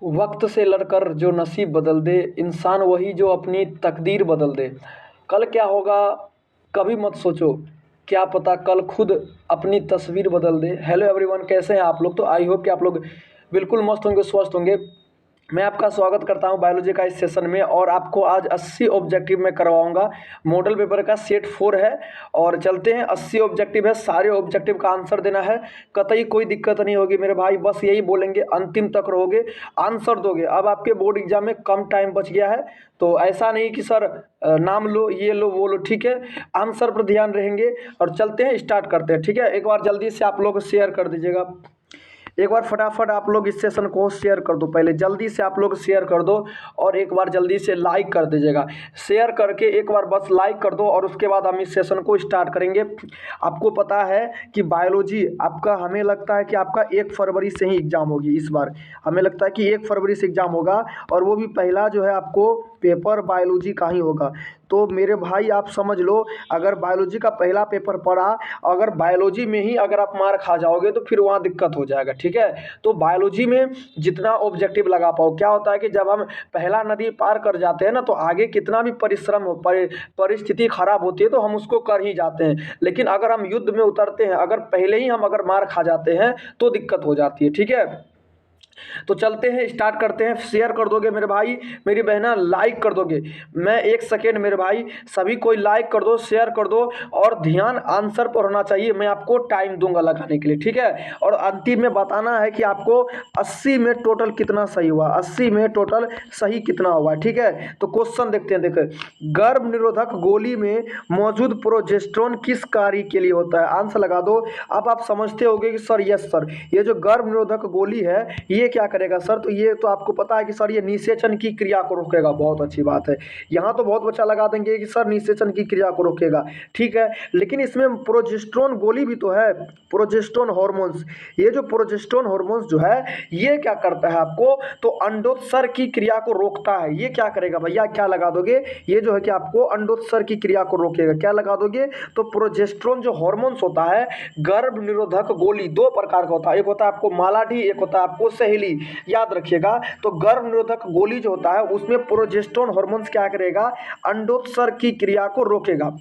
वक्त से लड़कर जो नसीब बदल दे, इंसान वही जो अपनी तकदीर बदल दे। कल क्या होगा कभी मत सोचो, क्या पता कल खुद अपनी तस्वीर बदल दे। हेलो एवरीवन, कैसे हैं आप लोग? तो आई होप कि आप लोग बिल्कुल मस्त होंगे, स्वस्थ होंगे। मैं आपका स्वागत करता हूं बायोलॉजी का इस सेशन में, और आपको आज 80 ऑब्जेक्टिव में करवाऊंगा। मॉडल पेपर का सेट 4 है और चलते हैं। 80 ऑब्जेक्टिव है, सारे ऑब्जेक्टिव का आंसर देना है। कतई कोई दिक्कत नहीं होगी मेरे भाई, बस यही बोलेंगे, अंतिम तक रहोगे, आंसर दोगे। अब आपके बोर्ड एग्जाम में कम टाइम बच गया है, तो ऐसा नहीं कि सर नाम लो, ये लो, वो लो, ठीक है। आंसर पर ध्यान रहेंगे और चलते हैं, स्टार्ट करते हैं, ठीक है। एक बार जल्दी से आप लोग शेयर कर दीजिएगा, एक बार फटाफट आप लोग इस सेशन को शेयर कर दो। पहले जल्दी से आप लोग शेयर कर दो और एक बार जल्दी से लाइक कर दीजिएगा। शेयर करके एक बार बस लाइक कर दो और उसके बाद हम इस सेशन को स्टार्ट करेंगे। आपको पता है कि बायोलॉजी आपका, हमें लगता है कि आपका 1 फरवरी से ही एग्ज़ाम होगी इस बार। हमें लगता है कि 1 फरवरी से एग्ज़ाम होगा और वो भी पहला जो है आपको पेपर बायोलॉजी का ही होगा। तो मेरे भाई आप समझ लो, अगर बायोलॉजी का पहला पेपर पड़ा, अगर बायोलॉजी में ही अगर आप मार खा जाओगे तो फिर वहाँ दिक्कत हो जाएगा, ठीक है। तो बायोलॉजी में जितना ऑब्जेक्टिव लगा पाओ। क्या होता है कि जब हम पहला नदी पार कर जाते हैं ना, तो आगे कितना भी परिश्रम हो, परिस्थिति खराब होती है तो हम उसको कर ही जाते हैं। लेकिन अगर हम युद्ध में उतरते हैं, अगर पहले ही हम अगर मार खा जाते हैं तो दिक्कत हो जाती है, ठीक है। तो चलते हैं, स्टार्ट करते हैं। शेयर कर दोगे मेरे भाई, मेरी बहना, लाइक कर दोगे। मैं 1 सेकेंड मेरे भाई, सभी कोई लाइक कर दो, शेयर कर दो और ध्यान आंसर पर होना चाहिए। मैं आपको टाइम दूंगा लगाने के लिए, ठीक है। और अंतिम में बताना है कि आपको 80 में टोटल कितना सही हुआ, 80 में टोटल सही कितना हुआ, ठीक है। तो क्वेश्चन देखते हैं। देखो, गर्भ निरोधक गोली में मौजूद प्रोजेस्टेरोन किस कार्य के लिए होता है? आंसर लगा दो। अब आप समझते होंगे कि सर, यस सर, ये जो गर्भ निरोधक गोली है ये क्या करेगा सर? तो ये तो आपको पता है कि सर ये निषेचन की क्रिया को रोकेगा। बहुत अच्छी बात है। यहाँ तो बहुत बच्चा लगा देंगे कि सर निषेचन की क्रिया को रोकेगा, ठीक है। लेकिन इसमें प्रोजेस्टेरोन गोली भी तो है, प्रोजेस्टेरोन हार्मोन्स। ये जो प्रोजेस्टेरोन हार्मोन्स जो है ये क्या करता है आपको? तो अंडोत्सर्ग की क्रिया को रोकता है। ये क्या करेगा भैया? क्या लगा दोगे? ये जो है कि आपको अंडोत्सर्ग की क्रिया को रोकेगा। क्या लगा दोगे? तो प्रोजेस्टेरोन जो हार्मोन्स होता है, गर्भ निरोधक गोली 2 प्रकार का होता है। एक होता है आपको मालाडी, एक होता है आपको सहेली, याद रखिएगा। तो गर्भ निरोधक गोली जो होता है उसमें प्रोजेस्टेरोन हार्मोन्स क्या करेगा? अंडोत्सर्ग की क्रिया को रोकेगा,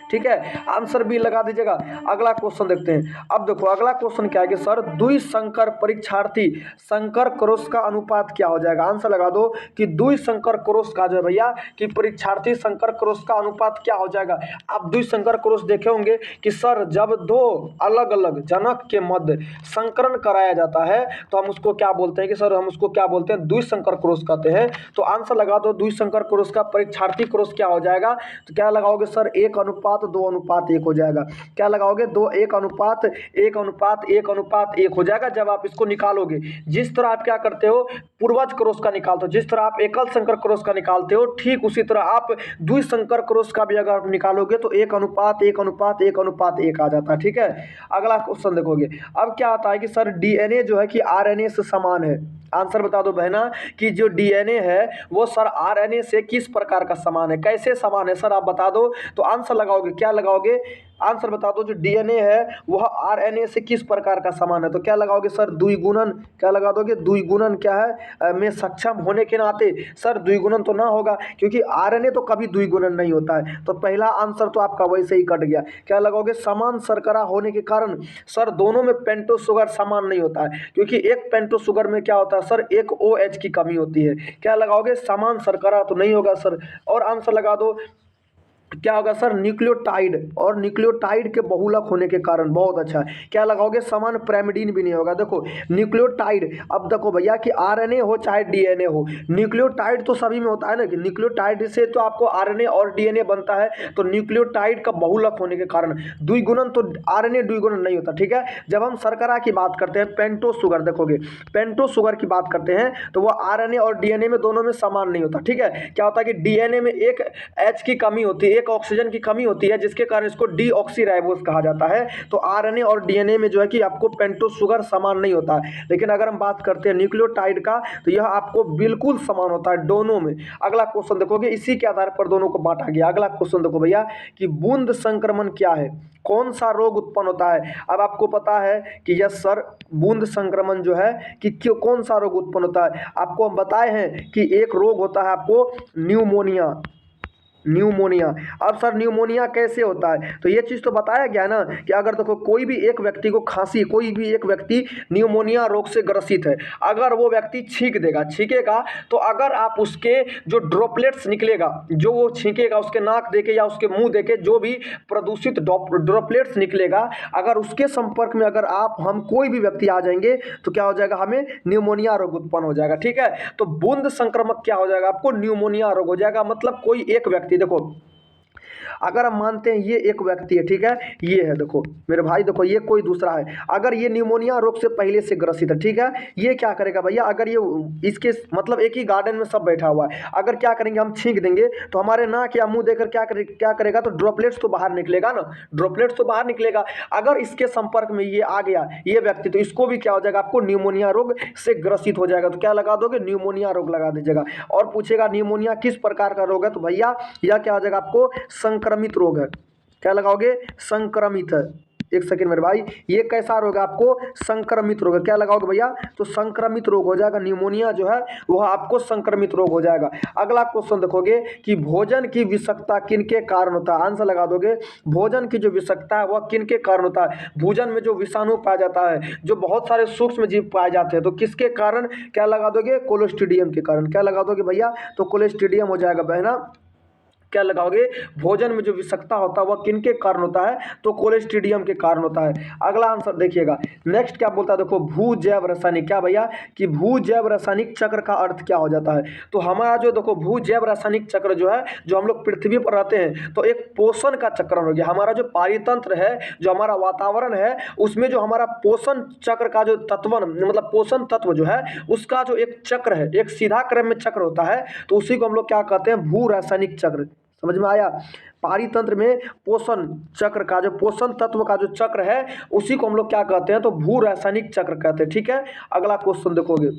ठीक है। आंसर भी लगा दीजिएगा। अगला क्वेश्चन देखते हैं। अब देखो अगला क्वेश्चन क्या है कि सर द्विसंकर परीक्षार्थी संकर क्रॉस का अनुपात क्या हो जाएगा? आंसर लगा दो कि द्विसंकर क्रॉस का जो है भैया कि परीक्षार्थी संकर क्रॉस का अनुपात क्या हो जाएगा? आप द्विसंकर क्रॉस देखे होंगे कि सर जब 2 अलग अलग जनक के मध्य संकरण कराया जाता है तो हम उसको क्या बोलते हैं कि सर हम उसको क्या बोलते हैं? द्विसंकर क्रॉस कहते हैं। तो आंसर लगा दो, द्विसंकर क्रॉस का परीक्षार्थी क्रॉस क्या हो जाएगा? तो क्या लगाओगे सर? 1:2:1 हो जाएगा। क्या लगाओगे? 1:1 हो जाएगा जब आप इसको निकालोगे। जिस तरह आप क्या करते हो, पूर्वज क्रॉस का निकालते हो, जिस तरह आप एकल संकर क्रॉस का निकालते हो, ठीक उसी तरह आप द्विसंकर क्रॉस का भी अगर आप निकालोगे तो 1:1:1 आ जाता है, ठीक है। अगला क्वेश्चन देखोगे। अब क्या आता है कि सर डीएनए जो है कि आरएनए से समान है। आंसर बता दो बहना कि जो डीएनए है वो सर आरएनए से किस प्रकार का समान है? कैसे समान है सर आप बता दो। तो आंसर लगाओगे, क्या लगाओगे? आंसर बता दो। जो डीएनए है वह आरएनए से किस प्रकार का समान है? तो क्या लगाओगे सर? द्विगुणन। क्या लगा दोगे? द्विगुणन क्या है में सक्षम होने के नाते सर द्विगुणन तो ना होगा, क्योंकि आरएनए तो कभी द्विगुणन नहीं होता है। तो पहला आंसर तो आपका वैसे ही कट गया। क्या लगाओगे? समान शर्करा होने के कारण सर दोनों में पेंटो शुगर समान नहीं होता है, क्योंकि एक पेंटो शुगर में क्या होता है सर? एक OH की कमी होती है। क्या लगाओगे? समान शर्करा तो नहीं होगा सर। और आंसर लगा दो, क्या होगा सर? न्यूक्लियोटाइड, और न्यूक्लियोटाइड के बहुलक होने के कारण। बहुत अच्छा है। क्या लगाओगे? समान पैरामिडीन भी नहीं होगा। देखो न्यूक्लियोटाइड, अब देखो भैया कि आरएनए हो चाहे डीएनए हो, न्यूक्लियोटाइड तो सभी में होता है ना, कि न्यूक्लियोटाइड से तो आपको आरएनए और डीएनए बनता है। तो न्यूक्लियोटाइड का बहुलक होने के कारण द्विगुणन, तो आरएनए द्विगुणन नहीं होता, ठीक है। जब हम शर्करा की बात करते हैं, पेंटो शुगर, देखोगे पेंटो शुगर की बात करते हैं तो वह आरएनए और डीएनए में दोनों में समान नहीं होता, ठीक है। क्या होता है कि डीएनए में एक H की कमी होती है, एक ऑक्सीजन की कमी होती है जिसके कारण इसको डीऑक्सीराइबोस कहा जाता है। तो आरएनए और डीएनए में जो है कि आपको पेंटोस शुगर समान नहीं होता है, लेकिन अगर हम बात करते हैं न्यूक्लियोटाइड का तो यह आपको बिल्कुल समान होता है दोनों में। अगला क्वेश्चन देखोगे, इसी के आधार पर दोनों को बांटा गया। अगला क्वेश्चन देखो भैया कि बूंद संक्रमण क्या है, कौन सा रोग उत्पन्न होता है। अब आपको पता है कि यस सर, बूंद संक्रमण जो है कि क्यों कौन सा रोग उत्पन्न होता है। आपको हम बताए हैं कि एक रोग होता है आपको न्यूमोनिया। न्यूमोनिया, अब सर न्यूमोनिया कैसे होता है, तो ये चीज़ तो बताया गया ना कि अगर देखो कोई भी एक व्यक्ति को खांसी, कोई भी एक व्यक्ति न्यूमोनिया रोग से ग्रसित है, अगर वो व्यक्ति छींकेगा तो अगर आप उसके जो ड्रॉपलेट्स निकलेगा, जो वो छींकेगा उसके नाक देके या उसके मुंह देके, जो भी प्रदूषित ड्रॉपलेट्स निकलेगा, अगर उसके संपर्क में अगर हम कोई भी व्यक्ति आ जाएंगे तो क्या हो जाएगा, हमें न्यूमोनिया रोग उत्पन्न हो जाएगा। ठीक है, तो बूंद संक्रमक क्या हो जाएगा, आपको न्यूमोनिया रोग हो जाएगा। मतलब कोई एक व्यक्ति, देखो अगर हम मानते हैं ये एक व्यक्ति है, ठीक है, ये है, देखो मेरे भाई, देखो ये कोई दूसरा है, अगर ये न्यूमोनिया रोग से पहले से ग्रसित है, ठीक है, ये क्या करेगा भैया, अगर ये इसके मतलब एक ही गार्डन में सब बैठा हुआ है, अगर क्या करेंगे हम छींक देंगे तो हमारे नाक या मुंह देकर क्या करेगा, तो ड्रॉपलेट्स तो बाहर निकलेगा ना, ड्रॉपलेट्स तो बाहर निकलेगा। अगर इसके संपर्क में ये आ गया ये व्यक्ति, तो इसको भी क्या हो जाएगा, आपको न्यूमोनिया रोग से ग्रसित हो जाएगा। तो क्या लगा दोगे, न्यूमोनिया रोग लगा दीजिएगा। और पूछेगा न्यूमोनिया किस प्रकार का रोग है, तो भैया यह क्या हो जाएगा, आपको संक्रमित रोग है। क्या लगाओगे, संक्रमित है। एक सेकंड मेरे भाई, ये कैसा रोग है, आपको संक्रमित रोग है। क्या लगाओगे भैया, तो संक्रमित रोग हो जाएगा। न्यूमोनिया जो है वह आपको संक्रमित रोग हो जाएगा। अगला क्वेश्चन देखोगे कि भोजन की विषाक्तता किन के कारण होता है, आंसर लगा दोगे, भोजन की जो विषाक्तता है वह किन के कारण होता है। भोजन में जो विषाणु पाया जाता है, जो बहुत सारे सूक्ष्म जीव पाए जाते हैं, तो किसके कारण, क्या लगा दोगे, कोलोस्ट्रीडियम के कारण। क्या लगा दोगे भैया, तो कोलोस्ट्रीडियम हो जाएगा बहना। क्या लगाओगे, भोजन में जो विषाक्तता होता है वह किनके कारण होता है, तो कोलेस्ट्रीडियम के कारण होता है। अगला आंसर देखिएगा, नेक्स्ट क्या बोलता है, देखो भू जैव रासायनिक। क्या भैया, कि भू जैव रासायनिक चक्र का अर्थ क्या हो जाता है। तो हमारा जो देखो भू जैव रासायनिक चक्र जो है, जो हम लोग पृथ्वी पर रहते हैं, तो एक पोषण का चक्र हो गया। हमारा जो पारितंत्र है, जो हमारा वातावरण है, उसमें जो हमारा पोषण चक्र का जो तत्व, मतलब पोषण तत्व जो है, उसका जो एक चक्र है, एक सीधा क्रम में चक्र होता है, तो उसी को हम लोग क्या कहते हैं, भू रासायनिक चक्र। समझ में आया, पारितंत्र में पोषण चक्र का जो पोषण तत्व का जो चक्र है, उसी को हम लोग क्या कहते हैं, तो भू रासायनिक चक्र कहते हैं। ठीक है, अगला क्वेश्चन देखोगे,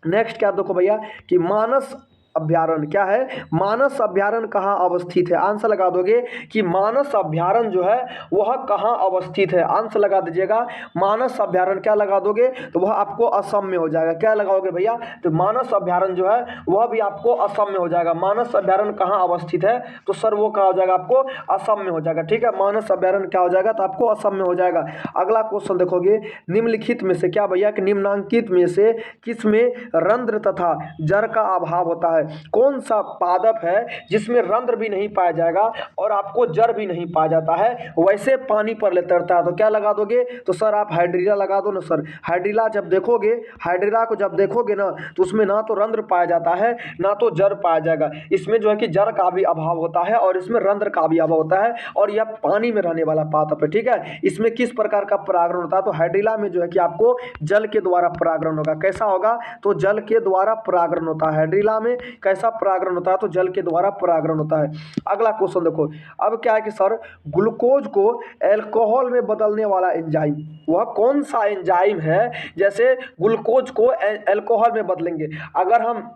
नेक्स्ट क्या देखो भैया कि मानस अभ्यारण्य। क्या है, मानस अभ्यारण्य कहाँ अवस्थित है। आंसर लगा दोगे कि मानस अभ्यारण्य जो है वह कहाँ अवस्थित है। आंसर लगा दीजिएगा, मानस अभ्यारण्य क्या लगा दोगे, तो वह आपको असम में हो जाएगा। क्या लगाओगे भैया, तो मानस अभ्यारण्य जो है वह भी आपको असम में हो जाएगा। मानस अभ्यारण्य कहाँ अवस्थित है, तो सर वो कहाँ हो जाएगा, आपको असम में हो जाएगा। ठीक है, मानस अभ्यारण्य क्या हो जाएगा, तो आपको असम में हो जाएगा। अगला क्वेश्चन देखोगे, निम्नलिखित में से क्या भैया, कि निम्नांकित में से किस में रंध्र तथा जर का अभाव होता है। कौन सा पादप है जिसमें रंध्र भी नहीं पाया जाएगा और आपको जर भी नहीं पाया जाता है, वैसे पानी पर तैरता है। तो क्या लगा दोगे, तो सर आप हाइड्रिला लगा दो ना। सर हाइड्रिला जब देखोगे, हाइड्रिला को जब देखोगे ना, तो उसमें ना तो रंध्र पाया जाता है ना तो जर पाया जाएगा। इसमें जो है कि जर का भी अभाव होता है और इसमें रंध्र का भी अभाव होता है, और यह पानी में रहने वाला पादप है। ठीक है, इसमें किस प्रकार का परागण होता है, तो हाइड्रिला में जो है कि आपको जल के द्वारा परागण होगा। कैसा होगा, तो जल के द्वारा परागण होता है। हाइड्रिला में कैसा परागण होता है, तो जल के द्वारा परागण होता है। अगला क्वेश्चन देखो, अब क्या है कि सर ग्लूकोज को अल्कोहल में बदलने वाला एंजाइम, वह कौन सा एंजाइम है, जैसे ग्लूकोज को अल्कोहल में बदलेंगे। अगर हम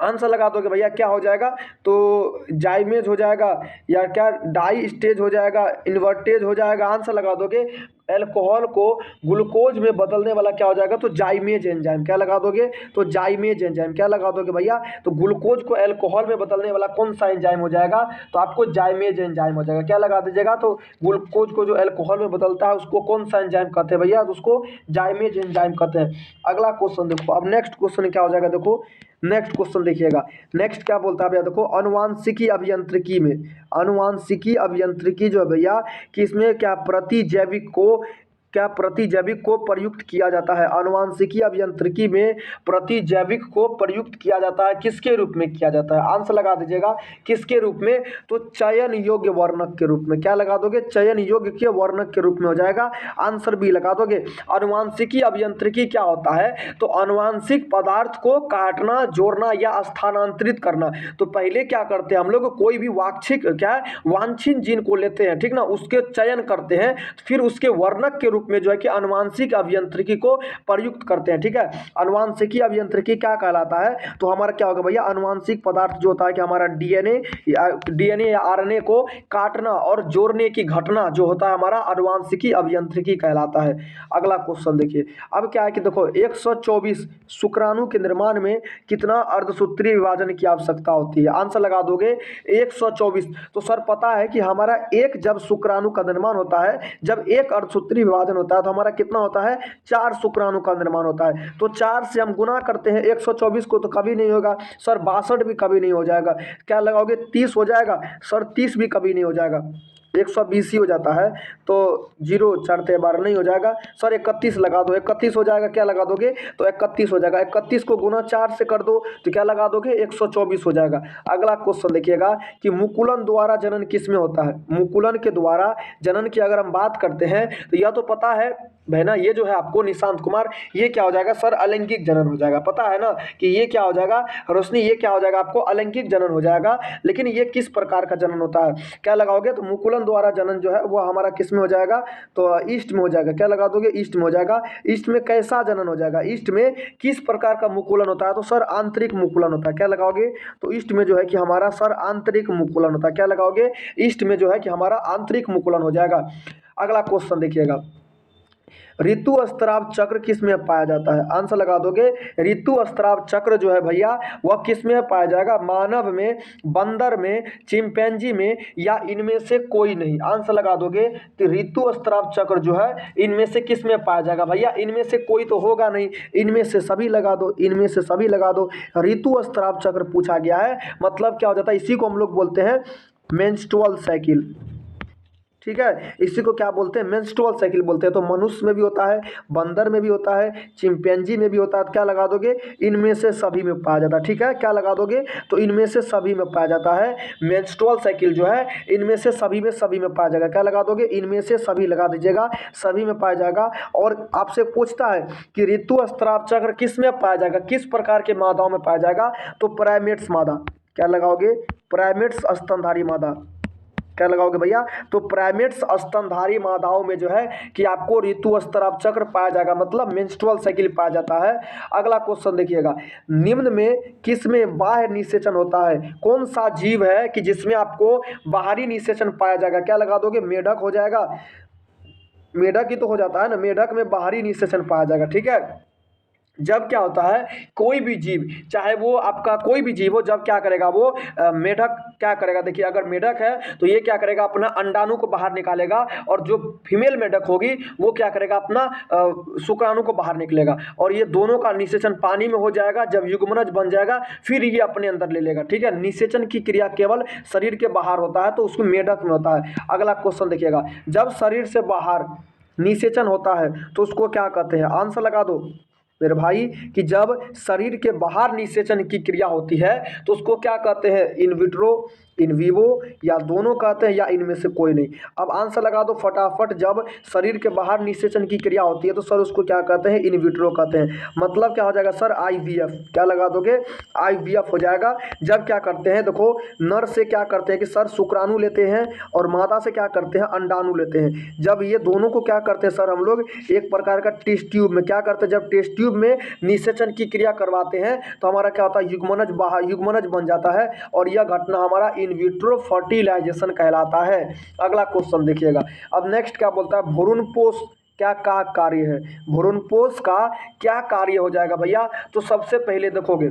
आंसर लगा दोगे भैया, क्या हो जाएगा, तो जाइमेज हो जाएगा, या क्या डाई स्टेज हो जाएगा, इन्वर्टेज हो जाएगा। आंसर लगा दोगे, अल्कोहल को ग्लूकोज में बदलने वाला क्या हो जाएगा, तो जाइमेज एंजाइम। क्या लगा दोगे, तो जाइमेज एंजाइम। क्या लगा दोगे भैया, तो ग्लूकोज को अल्कोहल में बदलने वाला कौन सा एंजाइम हो जाएगा, तो आपको जाइमेज एंजाइम हो जाएगा। क्या लगा दीजिएगा, तो ग्लूकोज को जो अल्कोहल में बदलता है उसको कौन सा एंजाइम कहते हैं भैया, तो उसको जाइमेज एंजाइम कहते हैं। अगला क्वेश्चन देखो, अब नेक्स्ट क्वेश्चन क्या हो जाएगा, देखो नेक्स्ट क्वेश्चन देखिएगा, नेक्स्ट क्या बोलता है भैया, देखो अनुवांशिकी अभियांत्रिकी में, अनुवांशिकी अभियांत्रिकी जो है भैया कि इसमें क्या प्रतिजैविक को क्या प्रतिजैविक को प्रयुक्त किया जाता है? आनुवांशिकी अभियांत्रिकी में प्रतिजैविक को प्रयुक्त किया जाता है, किसके रूप में किया जाता है? आंसर लगा दीजिएगा, किसके रूप में? तो चयन योग्य वर्णक के रूप में। क्या लगा दोगे? चयन योग्य के वर्णक के रूप में हो जाएगा। आंसर बी लगा दोगे। आनुवांशिकी अभियांत्रिकी क्या होता है? तो आनुवांशिक पदार्थ को काटना, जोड़ना या स्थानांतरित करना। तो पहले क्या करते हैं हम लोग, कोई भी वांछित वांछित जीन को लेते हैं, ठीक ना, उसके चयन करते हैं, फिर उसके वर्णक के रूप में जो है कि आनुवांशिक अभियांत्रिकी को प्रयुक्त करते हैं। ठीक है, आनुवांशिकी अभियांत्रिकी क्या कहलाता है? तो हमारा क्या होगा भैया, आनुवांशिक पदार्थ जो होता है कि हमारा डीएनए या आरएनए को काटना और जोड़ने की घटना जो होता है हमारा आनुवांशिकी अभियांत्रिकी कहलाता है। अगला क्वेश्चन देखिए, अब क्या है कि देखो 124 शुक्राणु के निर्माण में कितना अर्धसूत्रीय विभाजन की आवश्यकता होती है? आंसर लगा दोगे 124। तो सर पता है कि हमारा एक जब शुक्राणु का निर्माण होता है, जब एक अर्धसूत्रीय विभाजन होता है तो हमारा कितना होता है? 4 शुक्राणु का निर्माण होता है। तो 4 से हम गुना करते हैं 124 को, तो कभी नहीं होगा सर, 62 भी कभी नहीं हो जाएगा। क्या लगाओगे? 30 हो जाएगा सर, 30 भी कभी नहीं हो जाएगा, 120 ही हो जाता है। तो 0 4 12 नहीं हो जाएगा सर, 31 लगा दो, 31 हो जाएगा। क्या लगा दोगे? तो 31 हो जाएगा। 31 को गुना 4 से कर दो तो क्या लगा दोगे? 124 हो जाएगा। अगला क्वेश्चन देखिएगा कि मुकुलन द्वारा जनन किस में होता है? मुकुलन के द्वारा जनन की अगर हम बात करते हैं तो यह तो पता है बहना, ये जो है आपको निशांत कुमार, ये क्या हो जाएगा सर? अलैंगिक जनन हो जाएगा। पता है ना कि ये क्या हो जाएगा रोशनी? ये क्या हो जाएगा आपको? अलैंगिक जनन हो जाएगा। लेकिन ये किस प्रकार का जनन होता है? क्या लगाओगे? तो मुकुलन द्वारा जनन जो है वो हमारा किस में हो जाएगा? तो ईस्ट में हो जाएगा। क्या लगा दोगे? ईस्ट में हो जाएगा। ईस्ट में कैसा जनन हो जाएगा? ईस्ट में किस प्रकार का मुकुलन होता है? तो सर आंतरिक मुकुलन होता है। क्या लगाओगे? तो ईस्ट में जो है कि हमारा सर आंतरिक मुकुलन होता है। क्या लगाओगे? ईस्ट में जो है कि हमारा आंतरिक मुकुलन हो जाएगा। अगला क्वेश्चन देखिएगा, ऋतु स्त्राव चक्र किस में पाया जाता है? आंसर लगा दोगे, ऋतु स्त्राव चक्र जो है भैया वह किस में पाया जाएगा? मानव में, बंदर में, चिंपैंजी में या इनमें से कोई नहीं? आंसर लगा दोगे तो ऋतु स्त्राव चक्र जो है इनमें से किस में पाया जाएगा? भैया इनमें से कोई तो होगा नहीं, इनमें से सभी लगा दो, इनमें से सभी लगा दो। ऋतु स्त्राव चक्र पूछा गया है, मतलब क्या हो जाता है? इसी को हम लोग बोलते हैं मेंस्ट्रुअल साइकिल। ठीक है, इसी को क्या बोलते हैं? मेंस्ट्रुअल साइकिल बोलते हैं। तो मनुष्य में भी होता है, बंदर में भी होता है, चिंपैंजी में भी होता है। तो क्या लगा दोगे? इनमें से सभी में पाया जाता है। ठीक है, क्या लगा दोगे? तो इनमें से सभी में पाया जाता है। मेंस्ट्रुअल साइकिल जो है इनमें से सभी में पाया जाएगा। क्या लगा दोगे? इनमें से सभी लगा दीजिएगा, सभी में पाया जाएगा। और आपसे पूछता है कि ऋतु स्त्राव चक्र किस में पाया जाएगा, किस प्रकार के मादाओं में पाया जाएगा? तो प्राइमेट्स मादा। क्या लगाओगे? प्राइमेट्स स्तनधारी मादा। क्या लगाओगे भैया? तो प्राइमेट्स स्तनधारी मादाओं में जो है कि आपको ऋतु स्त्राव चक्र पाया जाएगा, मतलब मेंस्ट्रुअल साइकिल पाया जाता है। अगला क्वेश्चन देखिएगा, निम्न में किस में बाह्य निषेचन होता है? कौन सा जीव है कि जिसमें आपको बाहरी निषेचन पाया जाएगा? क्या लगा दोगे? मेढक हो जाएगा। मेढक ही तो हो जाता है ना, मेढक में बाहरी निषेचन पाया जाएगा। ठीक है, जब क्या होता है कोई भी जीव, चाहे वो आपका कोई भी जीव हो, जब क्या करेगा वो मेढक क्या करेगा? देखिए अगर मेढक है तो ये क्या करेगा? अपना अंडाणु को बाहर निकालेगा, और जो फीमेल मेढक होगी वो क्या करेगा? अपना शुक्राणु को बाहर निकलेगा, और ये दोनों का निषेचन पानी में हो जाएगा। जब युग्मनज बन जाएगा फिर ये अपने अंदर ले लेगा। ठीक है, निषेचन की क्रिया केवल शरीर के बाहर होता है, तो उसको मेढक में होता है। अगला क्वेश्चन देखिएगा, जब शरीर से बाहर निषेचन होता है तो उसको क्या कहते हैं? आंसर लगा दो मेरे भाई कि जब शरीर के बाहर निषेचन की क्रिया होती है तो उसको क्या कहते हैं? इन विट्रो, इन विवो, या दोनों कहते हैं, या इनमें से कोई नहीं। अब आंसर लगा दो फटाफट। जब शरीर के बाहर निषेचन की क्रिया होती है तो सर उसको क्या कहते हैं? इन विट्रो कहते हैं। मतलब क्या हो जाएगा सर? IVF। क्या लगा दोगे? IVF हो जाएगा। जब क्या करते हैं देखो, नर से क्या करते हैं कि सर शुक्राणु लेते हैं, और मादा से क्या करते हैं? अंडाणु लेते हैं। जब ये दोनों को क्या करते हैं सर हम लोग? एक प्रकार का टेस्ट ट्यूब में क्या करते हैं? जब टेस्ट ट्यूब में निषेचन की क्रिया करवाते हैं तो हमारा क्या होता है? युग्मनज बन जाता है, और यह घटना हमारा इन विट्रो फर्टिलाइजेशन कहलाता है। अगला क्वेश्चन देखिएगा, अब नेक्स्ट क्या बोलता है? भ्रूणपोष क्या का कार्य है? भ्रूणपोष का क्या कार्य हो जाएगा भैया? तो सबसे पहले देखोगे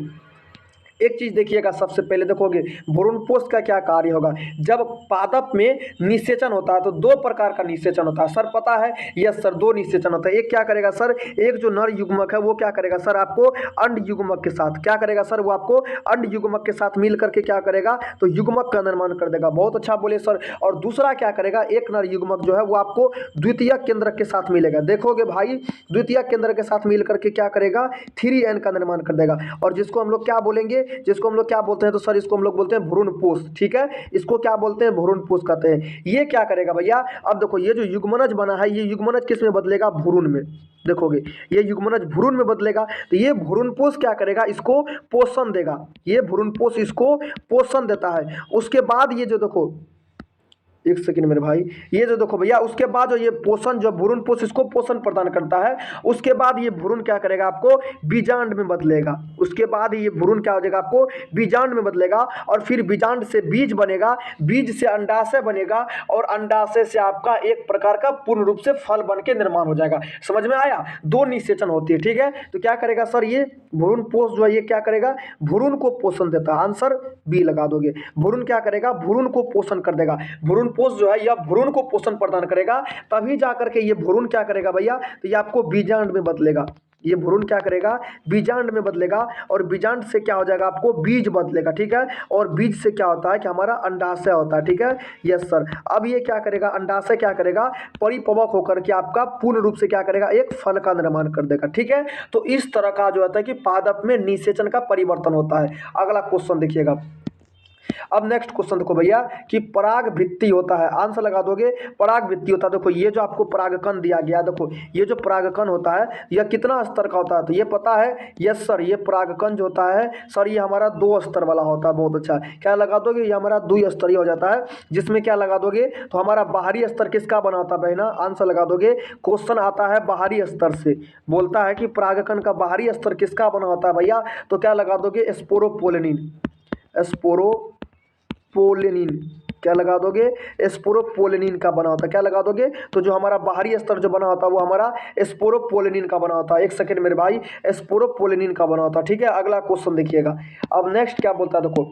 एक चीज़ देखिएगा, सबसे पहले देखोगे भ्रूणपोष का क्या कार्य होगा। जब पादप में निषेचन होता है तो दो प्रकार का निषेचन होता है सर, पता है? यस सर, दो निषेचन होता है। एक क्या करेगा सर, एक जो नर युग्मक है वो क्या करेगा सर, आपको अंड युग्मक के साथ क्या करेगा सर, वो आपको अंड युग्मक के साथ मिल करके क्या करेगा, तो युग्मक का निर्माण कर देगा। बहुत अच्छा बोले सर। और दूसरा क्या करेगा, एक नर युग्मक जो है वो आपको द्वितीय केंद्रक के साथ मिलेगा। देखोगे भाई, द्वितीय केंद्र के साथ मिल करके क्या करेगा, 3N का निर्माण कर देगा। और जिसको हम लोग क्या बोलेंगे, जिसको हम लोग क्या बोलते हैं, तो सर इसको हम लोग बोलते हैं भ्रूणपोष। ठीक है, इसको क्या बोलते हैं, भ्रूणपोष कहते हैं। ये क्या करेगा भैया, अब देखो ये जो युग्मनज बना है, ये युग्मनज किस में बदलेगा, भ्रूण में। देखोगे ये युग्मनज भ्रूण में बदलेगा, तो ये भ्रूणपोष क्या करेगा, इसको पोषण देगा। ये भ्रूणपोष इसको पोषण देता है। उसके बाद ये जो देखो, एक सेकंड मेरे भाई, ये जो देखो भैया, उसके बाद जो ये पोषण, जो भ्रूण पोष इसको पोषण प्रदान करता है, उसके बाद ये भ्रूण क्या करेगा, आपको बीजांड में बदलेगा। उसके बाद ये भ्रूण क्या हो जाएगा, आपको बीजांड में बदलेगा। और फिर बीजांड से बीज बनेगा, बीज से अंडाशय बनेगा, और अंडाशय से आपका एक प्रकार का पूर्ण रूप से फल बन के निर्माण हो जाएगा। समझ में आया? दो निषेचन होती है। ठीक है, तो क्या करेगा सर, ये भ्रूण पोष जो है ये क्या करेगा, भ्रूण को पोषण देता है। आंसर बी लगा दोगे। भ्रूण क्या करेगा, भ्रूण को पोषण कर देगा। भ्रूण पोष जो है यह भ्रूण को पोषण प्रदान करेगा, तभी जाकर के ये भ्रूण क्या करेगा भैया, तो ये आपको बीजांड में बदलेगा। ये भ्रूण क्या करेगा, बीजांड में बदलेगा, और बीजांड से क्या हो जाएगा, आपको बीज बदलेगा। ठीक है, और बीज से क्या होता है कि हमारा अंडाशय होता है। ठीक है, यस सर। अब ये क्या करेगा, अंडाशय क्या करेगा, परिपक्व होकर के आपका पूर्ण रूप से क्या करेगा, एक फल का निर्माण कर देगा। ठीक है, तो इस तरह का जो होता है कि पादप में निषेचन का परिवर्तन होता है। अगला क्वेश्चन देखिएगा। अब नेक्स्ट क्वेश्चन देखो भैया कि पराग भित्ति होता है। आंसर लगा दोगे, पराग भित्ति होता है। देखो ये जो आपको परागकण दिया गया, देखो ये जो परागकण होता है यह कितना स्तर का होता है, तो ये पता है? यस सर, ये परागकण जो होता है सर ये हमारा 2 स्तर वाला होता है। बहुत अच्छा, क्या लगा दोगे, ये हमारा 2 स्तरीय हो जाता है। जिसमें क्या लगा दोगे, तो हमारा बाहरी स्तर किसका बना होता है बहना, आंसर लगा दोगे। क्वेश्चन आता है बाहरी स्तर से, बोलता है कि परागकण का बाहरी स्तर किसका बना होता है भैया, तो क्या लगा दोगे, स्पोरोपोलिन। स्पोरोपोलिन क्या लगा दोगे, स्पोरोपोलिन का बना होता है। क्या लगा दोगे, तो जो हमारा बाहरी स्तर जो बना होता है वो हमारा स्पोरोपोलिन का बना होता है। एक सेकंड मेरे भाई, स्पोरोपोलिन का बना होता है। ठीक है, अगला क्वेश्चन देखिएगा। अब नेक्स्ट क्या बोलता है, देखो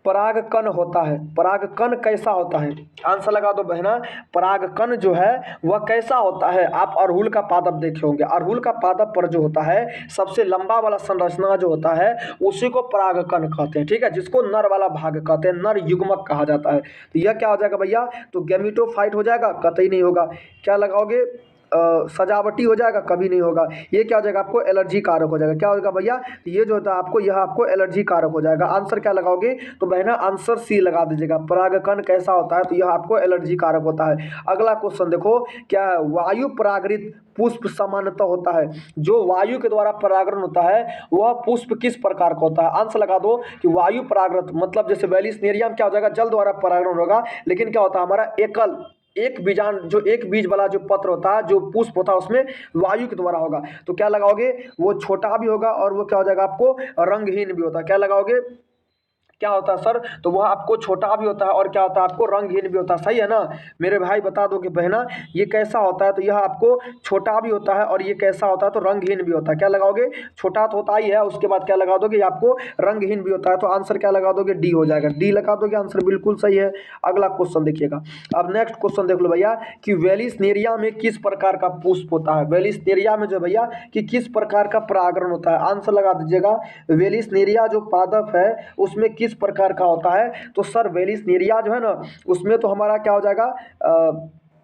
परागकण होता है। परागकण कैसा होता है, आंसर लगा दो बहना। परागकण जो है वह कैसा होता है, आप अड़हुल का पादप देखे होंगे। अड़हुल का पादप पर जो होता है सबसे लंबा वाला संरचना जो होता है उसी को परागकण कहते हैं। ठीक है, जिसको नर वाला भाग कहते हैं, नर युग्मक कहा जाता है। तो यह क्या हो जाएगा भैया, तो गैमेटोफाइट हो जाएगा, कतई नहीं होगा। क्या लगाओगे, सजावटी हो जाएगा, कभी नहीं होगा। ये क्या हो जाएगा, आपको एलर्जी कारक हो जाएगा। क्या होगा भैया, तो ये जो होता है आपको, यह आपको एलर्जी कारक हो जाएगा। आंसर क्या लगाओगे, तो बहना आंसर सी लगा दीजिएगा। परागकण कैसा होता है, तो यह आपको एलर्जी कारक होता है। अगला क्वेश्चन देखो, क्या है, वायु परागृत पुष्प सामान्यतः होता है। जो वायु के द्वारा परागण होता है वह पुष्प किस प्रकार का होता है, आंसर लगा दो कि वायु परागृत मतलब जैसे वेलिस्नेरिया में क्या हो जाएगा, जल द्वारा परागण होगा। लेकिन क्या होता है हमारा एकल, एक बीजांड, जो एक बीज वाला जो पत्र होता है, जो पुष्प होता है, उसमें वायु के द्वारा होगा। तो क्या लगाओगे, वो छोटा भी होगा और वो क्या हो जाएगा, आपको रंगहीन भी होता है। क्या लगाओगे, क्या होता है सर, तो वह आपको छोटा भी होता है और क्या होता है, आपको रंगहीन भी होता है। सही है ना मेरे भाई, बता दो कि बहना ये कैसा होता है, तो यह आपको छोटा भी होता है और ये कैसा होता है, तो रंगहीन भी होता है। क्या लगाओगे, छोटा तो होता ही है, उसके बाद क्या लगा दोगे, आपको रंगहीन भी होता है। तो आंसर क्या लगा दोगे, डी हो जाएगा। डी लगा दोगे, आंसर बिल्कुल सही है। अगला क्वेश्चन देखिएगा। अब नेक्स्ट क्वेश्चन देख लो भैया कि वेलिस्नेरिया में किस प्रकार का पुष्प होता है। वेलिस्नेरिया में जो भैया कि किस प्रकार का परागण होता है, आंसर लगा दीजिएगा। वेलिस्नेरिया जो पादप है उसमें किस प्रकार का होता है, तो सर वेलिस्नेरिया जो है ना उसमें तो हमारा क्या हो जाएगा,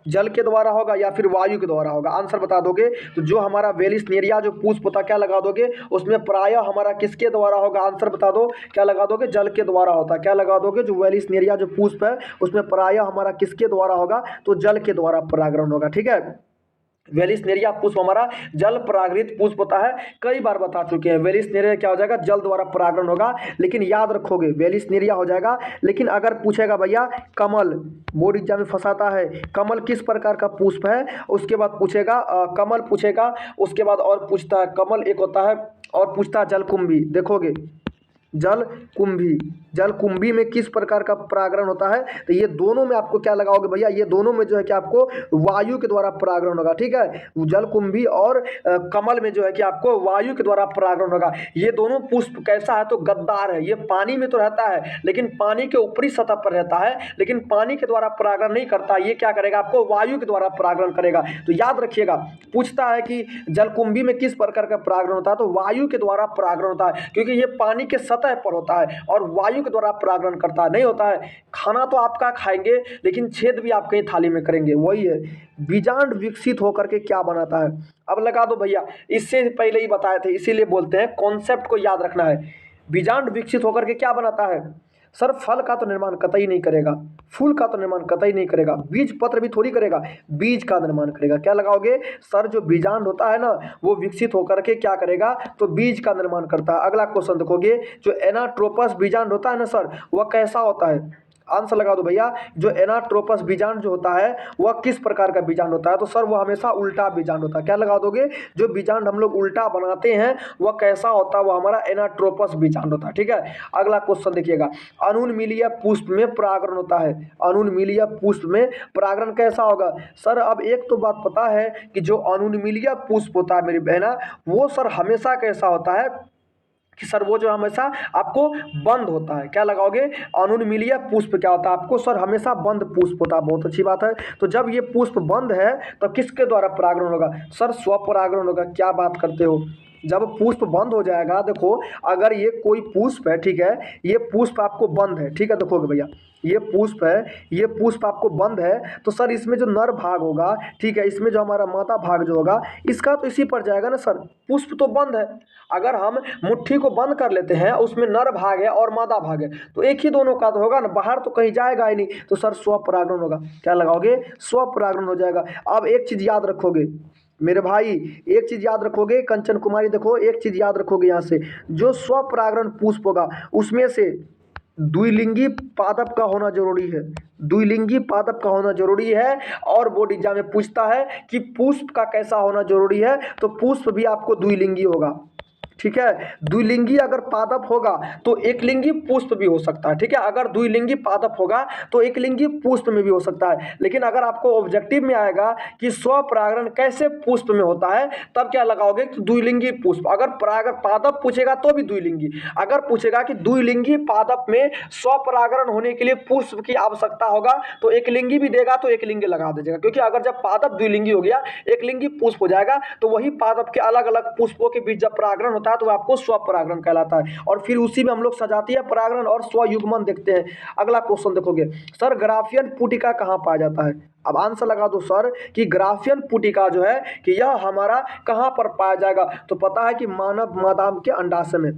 जल के द्वारा होगा या फिर वायु के द्वारा होगा, आंसर बता दोगे। तो जो हमारा वेलिस्नेरिया जो पुष्प होता है, क्या लगा दोगे, उसमें प्रायः हमारा किसके द्वारा होगा, आंसर बता दो। क्या लगा दोगे, जल के द्वारा होता है। क्या लगा दोगे, जो वेलिस्नेरिया जो पुष्प है उसमें प्रायः हमारा किसके द्वारा होगा, तो जल के द्वारा परागण होगा। ठीक है, वेलिस्नेरिया पुष्प हमारा जल परागृत पुष्प होता है, कई बार बता चुके हैं। वेलिस्नेरिया क्या हो जाएगा, जल द्वारा परागण होगा। लेकिन याद रखोगे वेलिस्नेरिया हो जाएगा। लेकिन अगर पूछेगा भैया कमल, बोर्ड एग्जाम में फंसाता है, कमल किस प्रकार का पुष्प है, उसके बाद पूछेगा कमल पूछेगा, उसके बाद और पूछता है कमल एक होता है, और पूछता है जलकुंभी। देखोगे जलकुंभी। जलकुंभी में किस प्रकार का परागण होता है? तो ये दोनों में आपको क्या लगाओगे भैया, ये दोनों में जो है कि आपको वायु के द्वारा परागण होगा। ठीक है, जलकुंभी और कमल में जो है कि आपको वायु के द्वारा परागण होगा। ये दोनों पुष्प कैसा है? तो गद्दार है। ये पानी में तो रहता है लेकिन पानी के ऊपरी सतह पर रहता है, लेकिन पानी के द्वारा परागण नहीं करता। ये क्या करेगा? आपको वायु के द्वारा परागण करेगा। तो याद रखिएगा, पूछता है कि जलकुंभी में किस प्रकार का परागण होता है? तो वायु के द्वारा परागण होता है, क्योंकि ये पानी के सतह पर होता है और वायु के द्वारा परागण करता है। नहीं होता है, खाना तो आपका खाएंगे लेकिन छेद भी आप कहीं थाली में करेंगे। वही है, बीजांड विकसित होकर के क्या बनाता है? अब लगा दो भैया, इससे पहले ही बताए थे, इसीलिए बोलते हैं कॉन्सेप्ट को याद रखना है। बीजांड विकसित होकर के क्या बनाता है? सर फल का तो निर्माण कतई नहीं करेगा, फूल का तो निर्माण कतई नहीं करेगा, बीज पत्र भी थोड़ी करेगा, बीज का निर्माण करेगा। क्या लगाओगे? सर जो बीजांड होता है ना, वो विकसित होकर के क्या करेगा? तो बीज का निर्माण करता है। अगला क्वेश्चन देखोगे, जो एनाट्रोपस बीजांड होता है ना सर, वह कैसा होता है? आंसर लगा दो भैया, जो एनाट्रोपस बीजांड जो होता है वह किस प्रकार का बीजांड होता है? तो सर वह हमेशा उल्टा बीजांड होता है। क्या लगा दोगे? जो बीजांड हम लोग उल्टा बनाते हैं वह कैसा होता है? वह हमारा एनाट्रोपस बीजांड होता है। ठीक है, अगला क्वेश्चन देखिएगा, अनुन्मीलिय पुष्प में परागण होता है। अनुन्मीलिय पुष्प में परागण कैसा होगा? सर अब एक तो बात पता है कि जो अनुन्मीलिय पुष्प होता है मेरी बहना, वो सर हमेशा कैसा होता है कि सर वो जो हमेशा आपको बंद होता है। क्या लगाओगे? अनुन्मीलिय पुष्प क्या होता है? आपको सर हमेशा बंद पुष्प होता है। बहुत अच्छी बात है। तो जब ये पुष्प बंद है तो किसके द्वारा परागण होगा? सर स्वपरागण होगा। क्या बात करते हो? जब पुष्प बंद हो जाएगा, देखो अगर ये कोई पुष्प है, ठीक है, ये पुष्प आपको बंद है, ठीक है, देखोगे भैया ये पुष्प है, ये पुष्प आपको बंद है, तो सर इसमें जो नर भाग होगा, ठीक है, इसमें जो हमारा मादा भाग जो होगा इसका तो इसी पर जाएगा ना सर। पुष्प तो बंद है, अगर हम मुट्ठी को बंद कर लेते हैं, उसमें नर भाग है और मादा भाग है, तो एक ही दोनों का तो होगा ना, बाहर तो कहीं जाएगा ही नहीं। तो सर स्वपरागण होगा। क्या लगाओगे? स्वपरागण हो जाएगा। अब एक चीज याद रखोगे मेरे भाई, एक चीज याद रखोगे कंचन कुमारी, देखो एक चीज याद रखोगे यहाँ से, जो स्वपरागण पुष्प होगा उसमें से द्विलिंगी पादप का होना जरूरी है। द्विलिंगी पादप का होना जरूरी है। और बोर्ड एग्जाम में पूछता है कि पुष्प का कैसा होना जरूरी है, तो पुष्प भी आपको द्विलिंगी होगा। ठीक है, द्विलिंगी अगर पादप होगा तो एकलिंगी पुष्प भी हो सकता है। ठीक है, अगर द्विलिंगी पादप होगा तो एकलिंगी पुष्प में भी हो सकता है। लेकिन अगर आपको ऑब्जेक्टिव में आएगा कि स्वपरागण कैसे पुष्प में होता है, तब क्या लगाओगे? तो द्विलिंगी पुष्प। अगर परागण पादप पूछेगा तो भी द्विलिंगी, अगर पूछेगा कि द्विलिंगी पादप में स्वपरागण होने के लिए पुष्प की आवश्यकता होगा तो एकलिंगी भी देगा, तो एकलिंगी लगा दीजिएगा। क्योंकि अगर जब पादप द्विलिंगी हो गया, एकलिंगी पुष्प हो जाएगा, तो वही पादप के अलग अलग पुष्पों के बीच जब परागण होता है तो आपको स्वपरागण कहलाता है। और फिर उसी में हम लोग सजातीय परागण और स्वयुग्मन देखते हैं। अगला क्वेश्चन देखोगे, सर ग्राफियन पुटिका कहाँ पाया जाता है? अब आंसर लगा दो सर कि ग्राफियन पुटिका जो है कि यह हमारा कहाँ पर पाया जाएगा? तो पता है कि मानव मादा के अंडाशय में,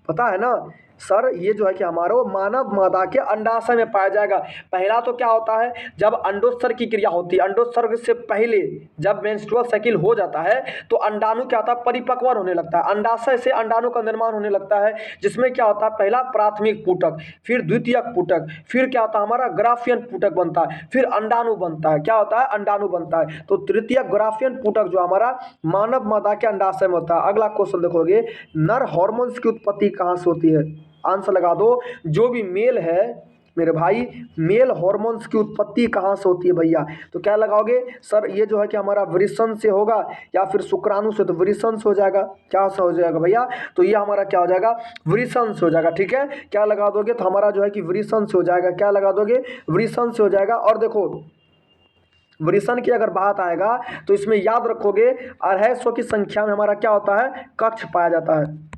पता है ना सर, ये जो है कि हमारा मानव मादा के अंडाशय में पाया जाएगा। पहला तो क्या होता है, जब अंडोत्सर्ग की क्रिया होती है, अंडोत्सर्ग से पहले जब मेंस्ट्रुअल साइकिल हो जाता है तो अंडाणु क्या होता है? परिपक्व होने लगता है। अंडाशय से अंडाणु का निर्माण होने लगता है, जिसमें क्या होता है? पहला प्राथमिक पुटक, फिर द्वितीयक पुटक, फिर क्या होता है? हमारा ग्राफियन पुटक बनता है, फिर अंडाणु बनता है। क्या होता है? अंडाणु बनता है। तो तृतीय ग्राफियन पुटक जो हमारा मानव मादा के अंडाशय में होता है। अगला क्वेश्चन देखोगे, नर हार्मोन्स की उत्पत्ति कहाँ से होती है? आंसर लगा दो, जो भी मेल है मेरे भाई, मेल हार्मोन्स की उत्पत्ति कहाँ से होती है भैया? तो क्या लगाओगे? सर ये जो है कि हमारा वृषण से होगा या फिर शुक्राणु से, तो वृषण से हो जाएगा। क्या से हो जाएगा भैया? तो ये हमारा क्या हो जाएगा? वृषण से हो जाएगा। ठीक है, क्या लगा दोगे? तो हमारा जो है कि वृषण से हो जाएगा। क्या लगा दोगे? वृषण से हो जाएगा। और देखो वृषण की अगर बात आएगा तो इसमें याद रखोगे 250 की संख्या में हमारा क्या होता है? कक्ष पाया जाता है।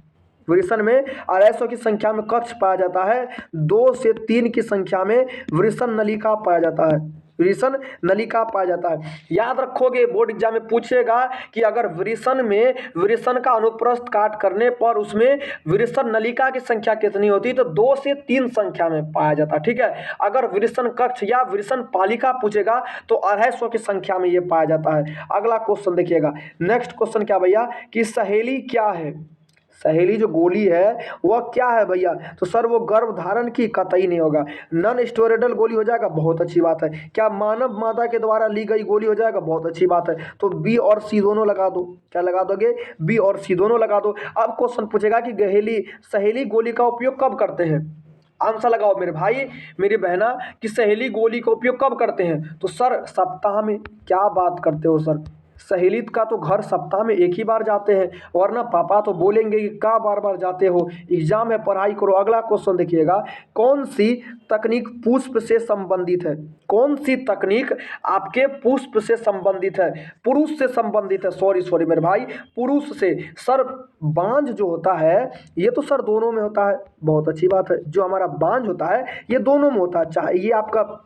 वृषण में 250 की संख्या में कक्ष पाया जाता है। 2 से 3 की संख्या में वृषण नलिका पाया जाता है। वृषण नलिका पाया जाता है। याद रखोगे, बोर्ड एग्जाम में पूछेगा कि अगर वृषण में वृषण का अनुप्रस्थ काट करने पर उसमें वृषण नलिका की संख्या कितनी होती है? तो 2 से 3 संख्या में पाया जाता है। ठीक है, अगर वृषण कक्ष या वृषण पालिका पूछेगा तो 250 की संख्या में यह पाया जाता है। अगला क्वेश्चन देखिएगा, नेक्स्ट क्वेश्चन क्या भैया कि सहेली क्या है? सहेली जो गोली है वह क्या है भैया? तो सर वो गर्भधारण की कतई नहीं होगा। नॉन स्टेरॉयडल गोली हो जाएगा, बहुत अच्छी बात है। क्या मानव माता के द्वारा ली गई गोली हो जाएगा, बहुत अच्छी बात है। तो बी और सी दोनों लगा दो। क्या लगा दोगे? बी और सी दोनों लगा दो। अब क्वेश्चन पूछेगा कि सहेली गोली का उपयोग कब करते हैं? आंसर लगाओ मेरे भाई मेरी बहना कि सहेली गोली का उपयोग कब करते हैं? तो सर सप्ताह में। क्या बात करते हो सर, सहेली का तो घर सप्ताह में एक ही बार जाते हैं, वरना पापा तो बोलेंगे कि क्या बार बार जाते हो, एग्जाम में पढ़ाई करो। अगला क्वेश्चन देखिएगा, कौन सी तकनीक पुष्प से संबंधित है? कौन सी तकनीक आपके पुष्प से संबंधित है? पुरुष से संबंधित है। सॉरी मेरे भाई, पुरुष से। सर बांझ जो होता है ये तो सर दोनों में होता है, बहुत अच्छी बात है। जो हमारा बांझ होता है ये दोनों में होता है, चाहे ये आपका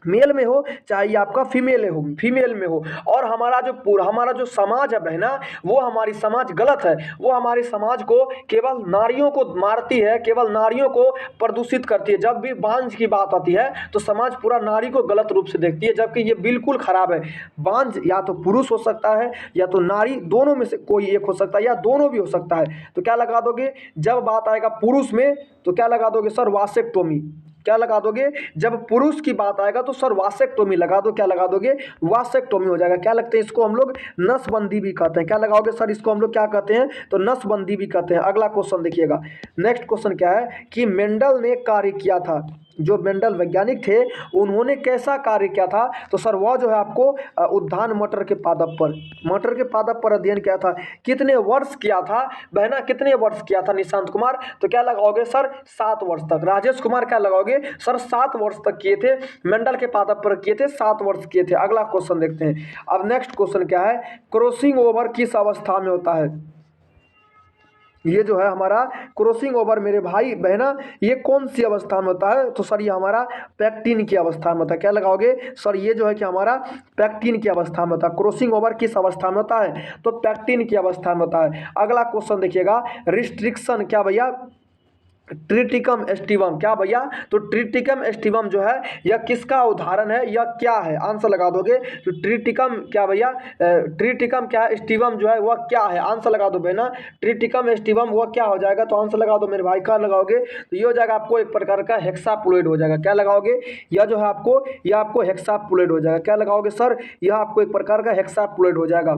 मेल में हो चाहे ये आपका फीमेल में हो। और हमारा जो समाज है बहना, वो हमारी समाज गलत है। वो हमारी समाज को केवल नारियों को मारती है, केवल नारियों को प्रदूषित करती है। जब भी बांझ की बात आती है तो समाज पूरा नारी को गलत रूप से देखती है, जबकि ये बिल्कुल खराब है। बांझ या तो पुरुष हो सकता है या तो नारी, दोनों में से कोई एक हो सकता है या दोनों भी हो सकता है। तो क्या लगा दोगे जब बात आएगा पुरुष में? तो क्या लगा दोगे सर? वासेक्टोमी। क्या लगा दोगे? जब पुरुष की बात आएगा तो सर वासेक्टोमी लगा दो। क्या लगा दोगे? वासेक्टोमी हो जाएगा। क्या लगते हैं इसको हम लोग? नसबंदी भी कहते हैं। क्या लगाओगे सर? इसको हम लोग क्या कहते हैं? तो नसबंदी भी कहते हैं। अगला क्वेश्चन देखिएगा, नेक्स्ट क्वेश्चन क्या है कि मेंडल ने कार्य किया था, जो मेंडल वैज्ञानिक थे उन्होंने कैसा कार्य किया था? तो सर वह जो है आपको उद्यान मटर के पादप पर अध्ययन किया था। कितने वर्ष किया था बहना? कितने वर्ष किया था निशांत कुमार? तो क्या लगाओगे सर? 7 वर्ष तक। राजेश कुमार क्या लगाओगे सर? 7 वर्ष तक किए थे, मेंडल के पादप पर किए थे, 7 वर्ष किए थे। अगला क्वेश्चन देखते हैं। अब नेक्स्ट क्वेश्चन क्या है, क्रॉसिंग ओवर किस अवस्था में होता है? ये जो है हमारा क्रॉसिंग ओवर मेरे भाई बहना, ये कौन सी अवस्था में होता है? तो सर ये हमारा पैक्टिन की अवस्था में होता है। क्या लगाओगे सर? ये जो है कि हमारा पैक्टिन की अवस्था में होता है। क्रॉसिंग ओवर किस अवस्था में होता है? तो पैक्टिन की अवस्था में होता है। अगला क्वेश्चन देखिएगा, रिस्ट्रिक्शन क्या भैया? Triticum aestivum. क्या भैया? तो ट्रिटिकम एस्टिवम जो है यह किसका उदाहरण है, यह क्या है? आंसर लगा दोगे। तो ट्रिटिकम क्या भैया? ट्रिटिकम क्या है? एस्टिवम जो है वह क्या है? आंसर लगा दो बेना। ट्रिटिकम एस्टिवम वह क्या हो जाएगा? तो आंसर लगा दो मेरे भाई। क्या लगाओगे? तो ये हो जाएगा आपको एक प्रकार का हेक्सापुलोइड हो जाएगा। क्या लगाओगे? यह जो है आपको हेक्सापुलोइड हो जाएगा। क्या लगाओगे सर? यह आपको एक प्रकार का हेक्सापुलोइड हो जाएगा।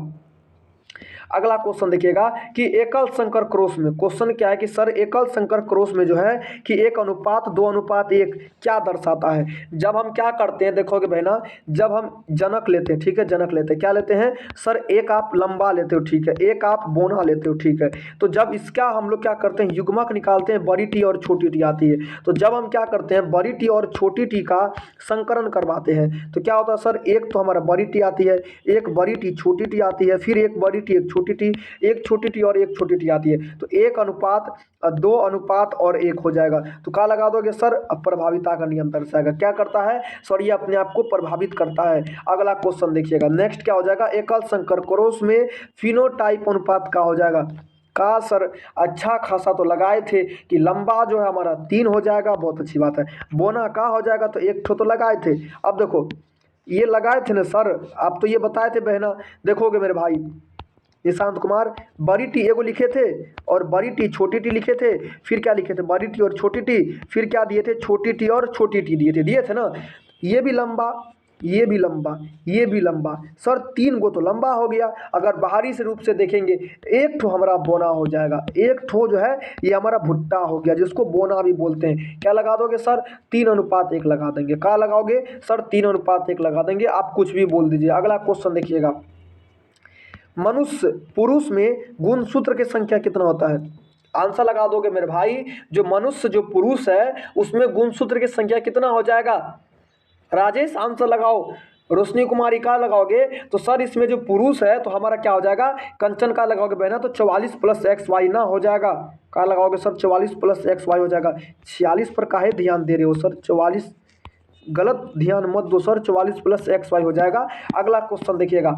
अगला क्वेश्चन देखिएगा कि एकल संकर क्रॉस में, क्वेश्चन क्या है कि सर एकल संकर क्रॉस में जो है कि 1:2:1 क्या दर्शाता है? जब हम क्या करते हैं देखोगे बहना, जब हम जनक लेते हैं, ठीक है, जनक लेते हैं, क्या लेते हैं सर? एक आप लंबा लेते हो, ठीक है, एक आप बोना लेते हो, ठीक है। तो जब इसका हम लोग क्या करते हैं, युग्मक निकालते हैं, बड़ी टी और छोटी टी आती है। तो जब हम क्या करते हैं, बड़ी टी और छोटी टी का संकरण करवाते हैं तो क्या होता है सर? एक तो हमारा बड़ी टी आती है, एक बड़ी टी छोटी टी आती है, फिर एक बड़ी टी एक छोटी टी, एक छोटी टी और एक छोटी टी आती है। तो 1:2:1 हो जाएगा। तो क्या लगा दोगे सर? अब प्रभाविता का नियम दर्शाएगा। क्या करता है सर? ये अपने आप को प्रभावित करता है। अगला क्वेश्चन देखिएगा, नेक्स्ट क्या हो जाएगा? एकल संकर क्रॉस में फिनोटाइप अनुपात का हो जाएगा। का सर अच्छा खासा तो लगाए थे कि लंबा जो है हमारा 3 हो जाएगा, बहुत अच्छी बात है। बोना का हो जाएगा तो 1 तो लगाए थे। अब देखो ये लगाए थे ना सर, आप तो ये बताए थे बहना। देखोगे मेरे भाई निशांत कुमार, बड़ी टी एगो लिखे थे और बड़ी टी छोटी टी लिखे थे, फिर क्या लिखे थे? बड़ी टी और छोटी टी, फिर क्या दिए थे? छोटी टी और छोटी टी दिए थे ना। ये भी लंबा, ये भी लंबा, ये भी लंबा। सर 3 गो तो लंबा हो गया। अगर बाहरी से रूप से देखेंगे, एक ठो हमारा बोना हो जाएगा, एक ठो जो है ये हमारा भुट्टा हो गया, जिसको बोना भी बोलते हैं। क्या लगा दोगे सर? 3:1 लगा देंगे। क्या लगाओगे सर? 3:1 लगा देंगे। आप कुछ भी बोल दीजिए। अगला क्वेश्चन देखिएगा, मनुष्य पुरुष में गुणसूत्र की संख्या कितना होता है? आंसर लगा दोगे मेरे भाई। जो मनुष्य जो पुरुष है उसमें गुणसूत्र की संख्या कितना हो जाएगा? राजेश आंसर लगाओ। रोशनी कुमारी का लगाओगे? तो सर इसमें जो पुरुष है तो हमारा क्या हो जाएगा? कंचन का लगाओगे बहना तो 44 + XY ना हो जाएगा। क्या लगाओगे सर? 44 + XY हो जाएगा। 46 पर काहे ध्यान दे रहे हो सर? 44 गलत ध्यान मत दो सर, 44 + XY हो जाएगा। अगला क्वेश्चन देखिएगा,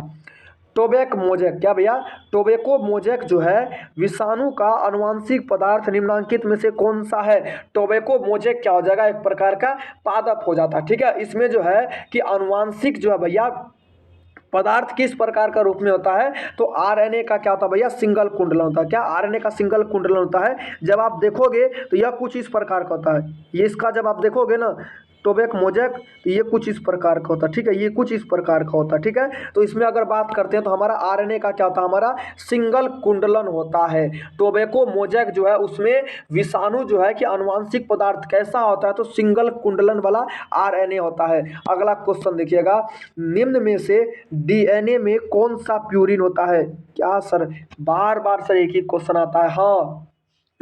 टोबैक मोजैक। क्या भैया? टोबैको मोजैक जो है विषाणु का आनुवांशिक पदार्थ निम्नलिखित में से कौन सा है? टोबैको मोजैक क्या हो जाएगा? एक प्रकार का पादप हो जाता है, ठीक है। इसमें जो है कि आनुवांशिक जो है भैया पदार्थ किस प्रकार का रूप में होता है? तो आरएनए का क्या होता है भैया? सिंगल कुंडलन होता है। क्या आरएनए का सिंगल कुंडलन होता है? जब आप देखोगे तो यह कुछ इस प्रकार का होता है। ये इसका जब आप देखोगे ना टोबैक मोजैक, तो ये कुछ इस प्रकार का होता है, ठीक है, ये कुछ इस प्रकार का होता है, ठीक है। तो इसमें अगर बात करते हैं तो हमारा आरएनए का क्या होता है? हमारा सिंगल कुंडलन होता है। टोबैको मोजैक जो है उसमें विषाणु जो है कि आनुवांशिक पदार्थ कैसा होता है? तो सिंगल कुंडलन वाला आरएनए होता है। अगला क्वेश्चन देखिएगा, निम्न में से डीएनए में कौन सा प्यूरिन होता है? क्या सर, बार बार सर एक ही क्वेश्चन आता है। हाँ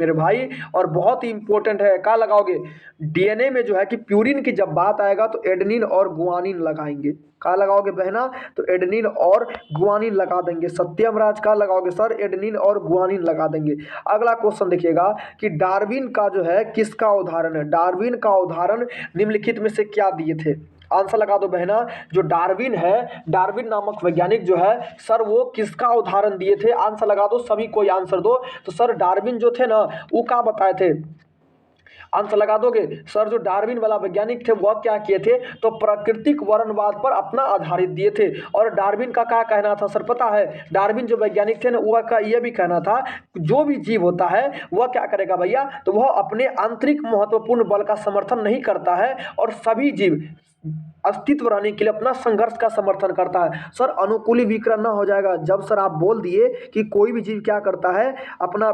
मेरे भाई, और बहुत ही इंपॉर्टेंट है। क्या लगाओगे? डीएनए में जो है कि प्यूरिन की जब बात आएगा तो एडेनिन और गुआनिन लगाएंगे। क्या लगाओगे बहना? तो एडेनिन और गुआनिन लगा देंगे। सत्यम राज का लगाओगे सर? एडेनिन और गुआनिन लगा देंगे। अगला क्वेश्चन देखिएगा कि डार्विन का जो है किसका उदाहरण है? डार्विन का उदाहरण निम्नलिखित में से क्या दिए थे? आंसर लगा दो बहना। जो डार्विन है, डार्विन नामक वैज्ञानिक जो है सर वो किसका उदाहरण दिए थे? आंसर लगा दो, सभी कोई आंसर दो। तो सर डार्विन जो थे ना वो क्या बताए थे? आंसर लगा दोगे? सर जो डार्विन वाला वैज्ञानिक थे वह क्या किए थे? तो प्राकृतिक वर्णवाद पर अपना आधारित दिए थे। और डार्विन का क्या कहना था सर पता है? डार्विन जो वैज्ञानिक थे ना वह का यह भी कहना था जो भी जीव होता है वह क्या करेगा भैया? तो वह अपने आंतरिक महत्वपूर्ण बल का समर्थन नहीं करता है और सभी जीव अस्तित्व रहने के लिए अपना संघर्ष का समर्थन करता है। सर अनुकूली विकर्ण ना हो जाएगा जब सर आप बोल दिए कि कोई भी जीव क्या करता है? अपना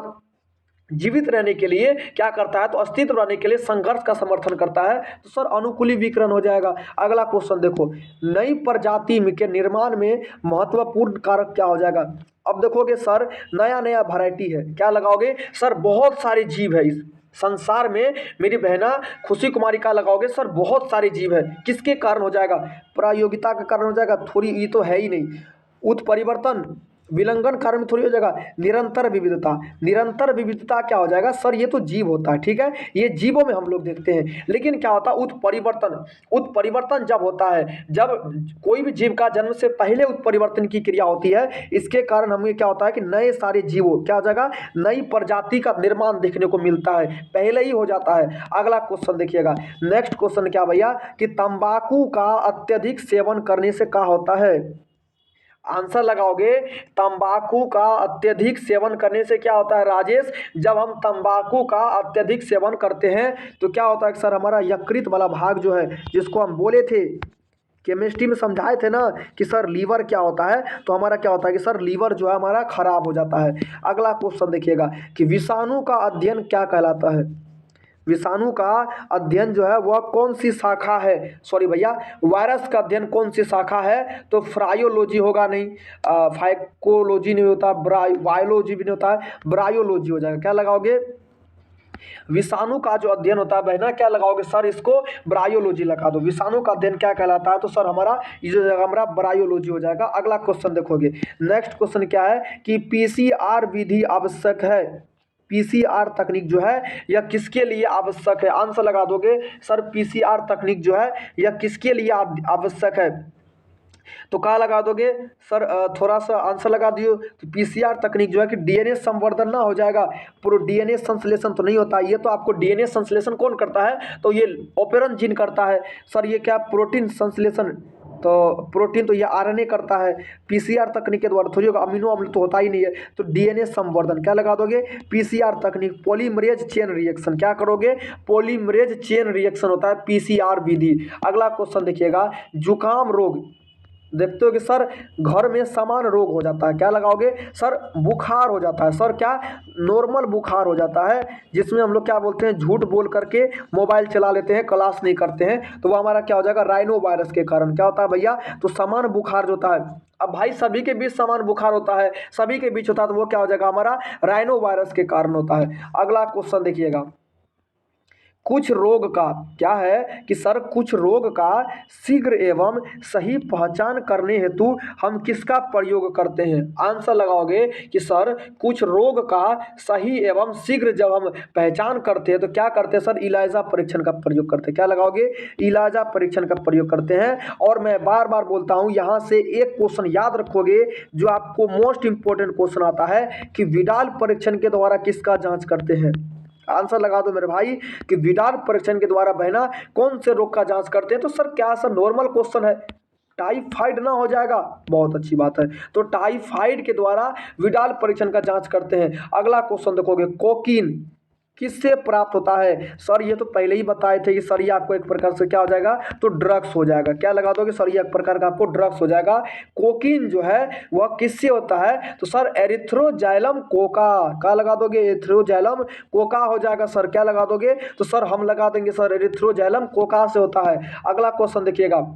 जीवित रहने के लिए क्या करता है? तो अस्तित्व रहने के लिए संघर्ष का समर्थन करता है। तो सर अनुकूली विकर्ण हो जाएगा। अगला क्वेश्चन देखो, नई प्रजाति के निर्माण में महत्वपूर्ण कारक क्या हो जाएगा? अब देखोगे सर नया नया वैरायटी है। क्या लगाओगे? सर बहुत सारे जीव है इस संसार में। मेरी बहना खुशी कुमारी का लगाओगे? सर बहुत सारे जीव है। किसके कारण हो जाएगा? प्रायोगिकता के कारण हो जाएगा? थोड़ी, ये तो है ही नहीं। उत्परिवर्तन विलंघन कारण में थोड़ी हो जाएगा। निरंतर विविधता, निरंतर विविधता क्या हो जाएगा? सर ये तो जीव होता है, ठीक है, ये जीवों में हम लोग देखते हैं। लेकिन क्या होता है? उत्परिवर्तन, उत्परिवर्तन जब होता है जब कोई भी जीव का जन्म से पहले उत्परिवर्तन की क्रिया होती है, इसके कारण हमें क्या होता है कि नए सारे जीवों क्या हो जाएगा? नई प्रजाति का निर्माण देखने को मिलता है, पहले ही हो जाता है। अगला क्वेश्चन देखिएगा, नेक्स्ट क्वेश्चन क्या भैया कि तंबाकू का अत्यधिक सेवन करने से क्या होता है? आंसर लगाओगे, तंबाकू का अत्यधिक सेवन करने से क्या होता है राजेश? जब हम तंबाकू का अत्यधिक सेवन करते हैं तो क्या होता है सर? हमारा यकृत वाला भाग जो है जिसको हम बोले थे केमिस्ट्री में समझाए थे ना कि सर लीवर क्या होता है, तो हमारा क्या होता है कि सर लीवर जो है हमारा खराब हो जाता है। अगला क्वेश्चन देखिएगा कि विषाणु का अध्ययन क्या कहलाता है? विषाणु का अध्ययन जो है वह कौन सी शाखा है? सॉरी भैया, वायरस का अध्ययन कौन सी शाखा है? तो फ्रायोलॉजी होगा, नहीं फाइकोलॉजी नहीं होता, वायोलॉजी भी नहीं होता है, ब्रायोलॉजी हो जाएगा। क्या लगाओगे? विषाणु का जो अध्ययन होता है बहना क्या लगाओगे? सर इसको ब्रायोलॉजी लगा दो। विषाणु का अध्ययन क्या कहलाता है? तो सर हमारा ये जो जगह हमारा ब्रायोलॉजी हो जाएगा। अगला क्वेश्चन देखोगे, नेक्स्ट क्वेश्चन क्या है कि पीसीआर विधि आवश्यक है? पीसीआर तकनीक जो है यह किसके लिए आवश्यक है? आंसर लगा दोगे सर पीसीआर तकनीक जो है यह किसके लिए आवश्यक है? तो कहाँ लगा दोगे सर? थोड़ा सा आंसर लगा दियो। तो पीसीआर तकनीक जो है कि डीएनए संवर्धन ना हो जाएगा, डीएनए संश्लेषण तो नहीं होता। ये तो आपको डीएनए संश्लेषण कौन करता है? तो ये ओपेरन जीन करता है। सर ये क्या प्रोटीन संश्लेषण? तो प्रोटीन तो ये आरएनए करता है। पीसीआर तकनीक के द्वारा थोड़ी होगा, अमीनो अम्ल तो होता ही नहीं है। तो डीएनए संवर्धन क्या लगा दोगे? पीसीआर तकनीक, पॉलीमरेज चेन रिएक्शन। क्या करोगे? पॉलीमरेज चेन रिएक्शन होता है पीसीआर विधि। अगला क्वेश्चन देखिएगा, जुकाम रोग देखते हो कि सर घर में समान रोग हो जाता है। क्या लगाओगे? सर बुखार हो जाता है। सर क्या? नॉर्मल बुखार हो जाता है जिसमें हम लोग क्या बोलते हैं, झूठ बोल करके मोबाइल चला लेते हैं, क्लास नहीं करते हैं, तो वो हमारा क्या हो जाएगा? राइनो वायरस के कारण क्या होता है भैया? तो समान बुखार जो होता है, अब भाई सभी के बीच समान बुखार होता है, सभी के बीच होता है, तो वो क्या हो जाएगा? हमारा राइनो वायरस के कारण होता है। अगला क्वेश्चन देखिएगा, कुछ रोग का क्या है कि सर कुछ रोग का शीघ्र एवं सही पहचान करने हेतु हम किसका प्रयोग करते हैं? आंसर लगाओगे कि सर कुछ रोग का सही एवं शीघ्र जब हम पहचान करते हैं तो क्या करते हैं? सर इलाजा परीक्षण का प्रयोग करते हैं। क्या लगाओगे? इलाजा परीक्षण का प्रयोग करते हैं। और मैं बार बार बोलता हूँ यहाँ से एक क्वेश्चन याद रखोगे जो आपको मोस्ट इंपॉर्टेंट क्वेश्चन आता है कि विडाल परीक्षण के द्वारा किसका जाँच करते हैं? आंसर लगा दो मेरे भाई कि विडाल परीक्षण के द्वारा बहना कौन से रोग का जांच करते हैं? तो सर क्या सर नॉर्मल क्वेश्चन है, टाइफाइड ना हो जाएगा, बहुत अच्छी बात है। तो टाइफाइड के द्वारा विडाल परीक्षण का जांच करते हैं। अगला क्वेश्चन देखोगे, कोकीन किससे प्राप्त होता है? सर ये तो पहले ही बताए थे कि सर ये आपको एक प्रकार से क्या हो जाएगा, तो ड्रग्स हो जाएगा। क्या लगा दोगे सर, ये एक प्रकार का आपको ड्रग्स हो जाएगा। कोकीन जो है वह किससे होता है? तो सर एरिथ्रोजाइलम कोका। क्या लगा दोगे? एरिथ्रोजाइलम कोका हो जाएगा। सर क्या लगा दोगे? तो सर हम लगा देंगे सर एरिथ्रोजाइलम कोका से होता है। अगला क्वेश्चन देखिएगा,